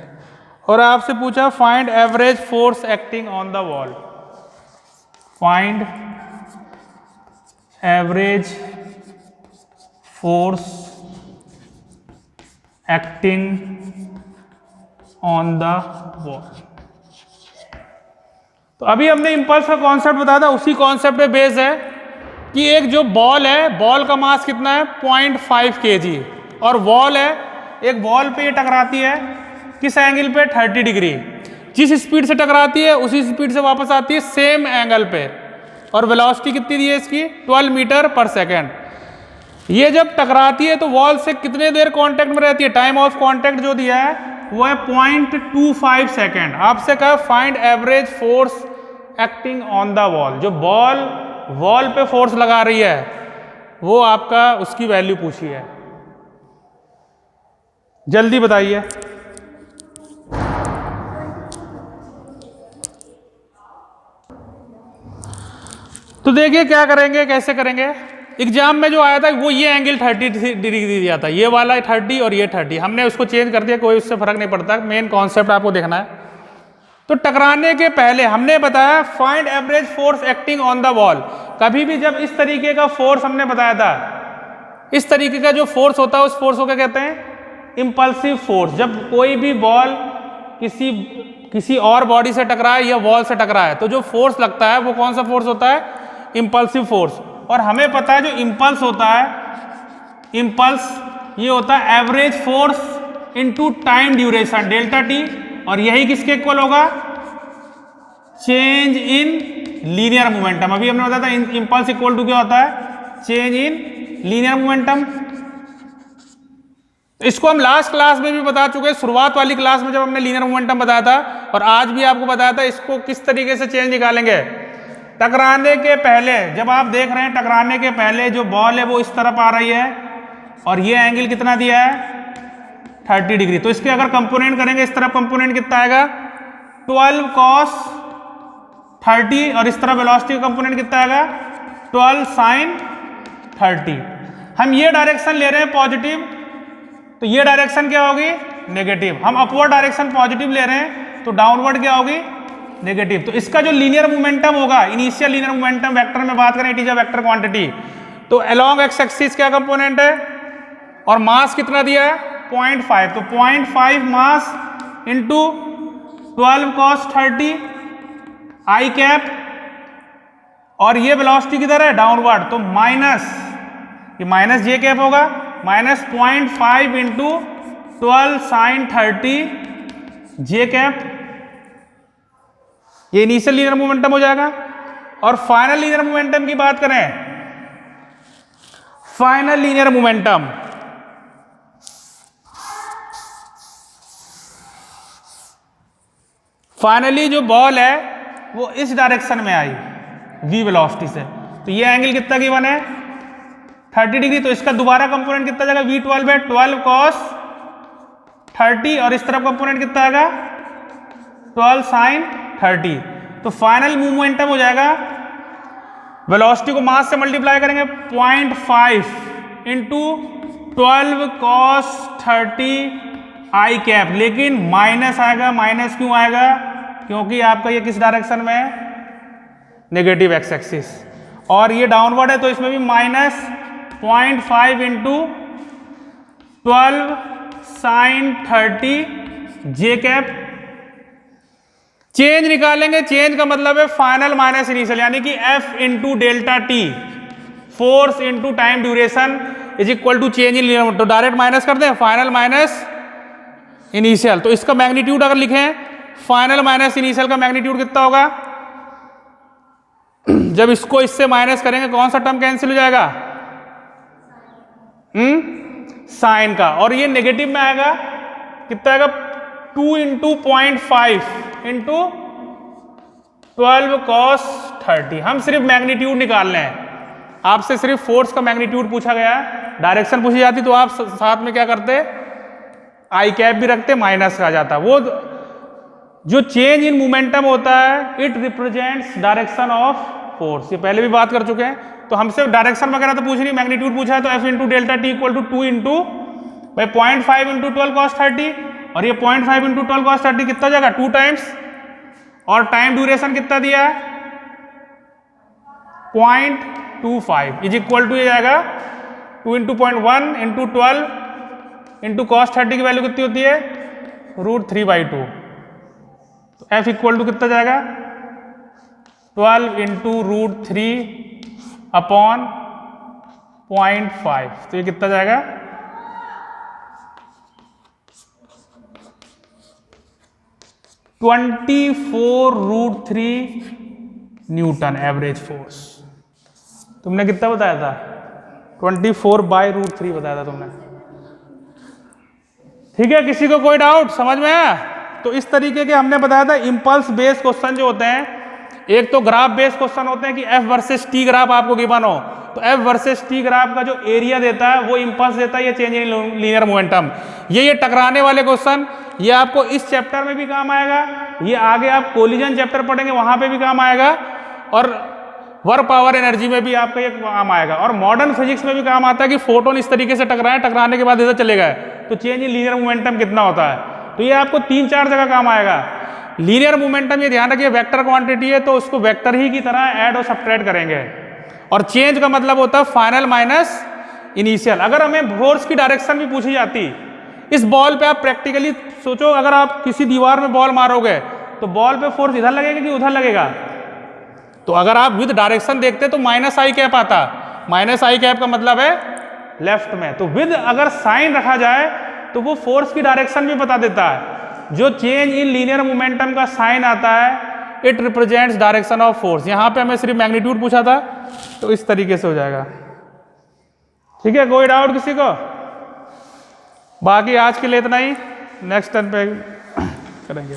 और आपसे पूछा find average force acting on the wall, find average force acting on the wall. तो अभी हमने इंपल्स का कॉन्सेप्ट बताया था, उसी कॉन्सेप्ट पे बेस है कि एक जो बॉल है, बॉल का मास कितना है? 0.5 kg, और वॉल है, एक बॉल पे ये टकराती है किस एंगल पे? 30 डिग्री। जिस स्पीड से टकराती है उसी स्पीड से वापस आती है सेम एंगल पे, और वेलोसिटी कितनी दी है इसकी? 12 मीटर पर सेकेंड। ये जब टकराती है तो वॉल से कितने देर कांटेक्ट में रहती है? टाइम ऑफ कांटेक्ट जो दिया है वो है 0.25 सेकेंड। आपसे कहा find average force acting on the wall, जो वॉल पे फोर्स लगा रही है वो आपका उसकी वैल्यू पूछी है, जल्दी बताइए। तो देखिए क्या करेंगे, कैसे करेंगे। एग्जाम में जो आया था वो ये एंगल 30 डिग्री दिया था, ये वाला 30 और ये 30, हमने उसको चेंज कर दिया, कोई उससे फर्क नहीं पड़ता, मेन कॉन्सेप्ट आपको देखना है। तो टकराने के पहले हमने बताया find average force acting on the wall. कभी भी जब इस तरीके का फोर्स हमने बताया था, इस तरीके का जो फोर्स होता है उस फोर्स को क्या कहते हैं? Impulsive force. जब कोई भी बॉल किसी और बॉडी से टकराए या वॉल से टकराए तो जो फोर्स लगता है वो कौन सा फोर्स होता है? Impulsive force. और हमें पता है जो इंपल्स होता है, इंपल्स ये होता है average force into time duration delta T, और यही किसके इक्वल होगा? Change in linear momentum. अभी हमने बताया था इंपल्स इक्वल टू क्या होता है? Change in linear momentum. इसको हम लास्ट क्लास में भी बता चुके हैं, शुरुआत वाली क्लास में जब हमने लीनियर मोमेंटम बताया था, और आज भी आपको बताया था इसको किस तरीके से चेंज निकालेंगे। टकराने के पहले, जब आप देख रहे हैं टकराने के पहले जो बॉल है वो इस तरफ आ रही है, और ये एंगल कितना दिया है? 30 डिग्री। तो इसके अगर कंपोनेंट करेंगे, इस तरफ कंपोनेंट कितना आएगा? 12 cos 30, और इस तरफ वेलोसिटी का कंपोनेंट कितना आएगा? 12 sin 30। हम ये डायरेक्शन ले रहे हैं पॉजिटिव, तो ये डायरेक्शन क्या होगी? नेगेटिव। हम अपवर्ड डायरेक्शन पॉजिटिव ले रहे हैं तो डाउनवर्ड क्या होगी? नेगेटिव। तो इसका जो लीनियर मोमेंटम होगा, इनिशियल लीनियर मोमेंटम वेक्टर में बात करें, it is a vector quantity, तो अलोंग एक्स एक्सिस क्या कंपोनेंट है, और मास कितना दिया है? 0.5। तो 0.5 मास इंटू 12 cos 30 आई कैप, और ये वेलोसिटी किधर है, डाउनवर्ड, तो माइनस, ये माइनस जे कैप होगा, minus 0.5 into 12 sine 30 J cap, ये इनिशियल लीनियर मोमेंटम हो जाएगा। और फाइनल लीनियर मोमेंटम की बात करें, फाइनल लीनियर मोमेंटम फाइनली जो बॉल है वो इस डायरेक्शन में आई v वेलोसिटी से, तो ये एंगल कितना गिवन है 30 डिग्री, तो इसका दोबारा कंपोनेंट कितना जाएगा v12 है 12 cos 30, और इस तरफ कंपोनेंट कितना आएगा 12 sin 30। तो फाइनल मोमेंटम हो जाएगा, वेलोसिटी को मास से मल्टीप्लाई करेंगे 0.5 इंटू 12 cos 30 आई कैप, लेकिन माइनस आएगा, माइनस क्यों आएगा, क्योंकि आपका ये किस डायरेक्शन में है, नेगेटिव एक्स एक्सिस, और ये डाउनवर्ड है तो इसमें भी minus 0.5 into 12 sine 30 J cap. Change निकालेंगे, चेंज का मतलब है फाइनल माइनस इनिशियल, यानी कि F into delta T, force into time duration is equal to change in linear, तो डायरेक्ट माइनस कर दें, फाइनल माइनस इनिशियल। तो इसका मैग्नीट्यूड अगर लिखें, फाइनल माइनस इनिशियल का मैग्नीट्यूड कितना होगा, जब इसको इससे माइनस करेंगे कौन सा टर्म कैंसिल हो जाएगा, साइन का, और ये नेगेटिव में आएगा, कितना आएगा 2 इंटू 0.5 इंटू 12 cos 30। हम सिर्फ मैग्नीट्यूड निकाल रहे हैं, आपसे सिर्फ फोर्स का मैग्नीट्यूड पूछा गया है, डायरेक्शन पूछी जाती तो आप साथ में क्या करते, आई कैप भी रखते, माइनस का जाता। वो जो चेंज इन मोमेंटम होता है it represents direction of force, ये पहले भी बात कर चुके हैं। तो हमसे डायरेक्शन वगैरह तो पूछ नहीं, मैग्नीट्यूड पूछा है, तो F into delta T equal to 2 into 0.5 into 12 cos 30, और ये 0.5 इंटू 12 cos 30 कितना हो जाएगा 2 टाइम्स, और टाइम ड्यूरेशन कितना दिया है 0.25 इज इक्वल टू, ये जाएगा 2 इंटू 0.1 इंटू 12 इंटू cos 30 की वैल्यू कितनी होती है √3/2, तो F इक्वल टू कितना जाएगा 12 इंटू √3 अपॉन 0.5, तो ये कितना जाएगा 24√3 न्यूटन एवरेज फोर्स। तुमने कितना बताया था 24/√3 बताया था तुमने, ठीक है। किसी को कोई डाउट समझ में आया? तो इस तरीके के हमने बताया था इंपल्स बेस्ड क्वेश्चन जो होते हैं, एक तो ग्राफ बेस्ड क्वेश्चन होते हैं कि F वर्सेस T ग्राफ आपको गिवन हो, तो F वर्सेस T ग्राफ का जो एरिया देता है वो इंपल्स देता है, ये चेंज इन लीनियर मोमेंटम। ये टकराने वाले क्वेश्चन ये आपको इस चैप्टर में भी काम आएगा, ये आगे आप कोलिजन चैप्टर पढ़ेंगे वहां पे भी काम आएगा, और वर्क पावर एनर्जी में भी आपका ये काम आएगा, और मॉडर्न फिजिक्स में भी काम आता है कि फोटोन इस तरीके से टकराए, टकराने के बाद इधर चले गए तो चेंज इन लीनियर मोमेंटम कितना होता है। तो ये आपको 3-4 जगह काम आएगा। लीनियर मोमेंटम ये ध्यान रखिए वेक्टर क्वांटिटी है, तो उसको वेक्टर ही की तरह ऐड और सब्ट्रैक्ट करेंगे, और चेंज का मतलब होता है फाइनल माइनस इनिशियल। अगर हमें फोर्स की डायरेक्शन भी पूछी जाती, इस बॉल पे आप प्रैक्टिकली सोचो, अगर आप किसी दीवार में बॉल मारोगे तो बॉल पे फोर्स इधर लगेगा कि उधर लगेगा, तो अगर आप विद डायरेक्शन देखते तो माइनस आई कैप आता, माइनस आई कैप का मतलब है लेफ्ट में, तो विद अगर साइन रखा जाए तो वो फोर्स की डायरेक्शन भी बता देता है। जो चेंज इन लीनियर मोमेंटम का साइन आता है it represents direction of force. यहां पे हमें सिर्फ मैग्नीट्यूड पूछा था, तो इस तरीके से हो जाएगा, ठीक है। कोई डाउट किसी को? बाकी आज के लिए इतना ही, नेक्स्ट टर्न पे करेंगे।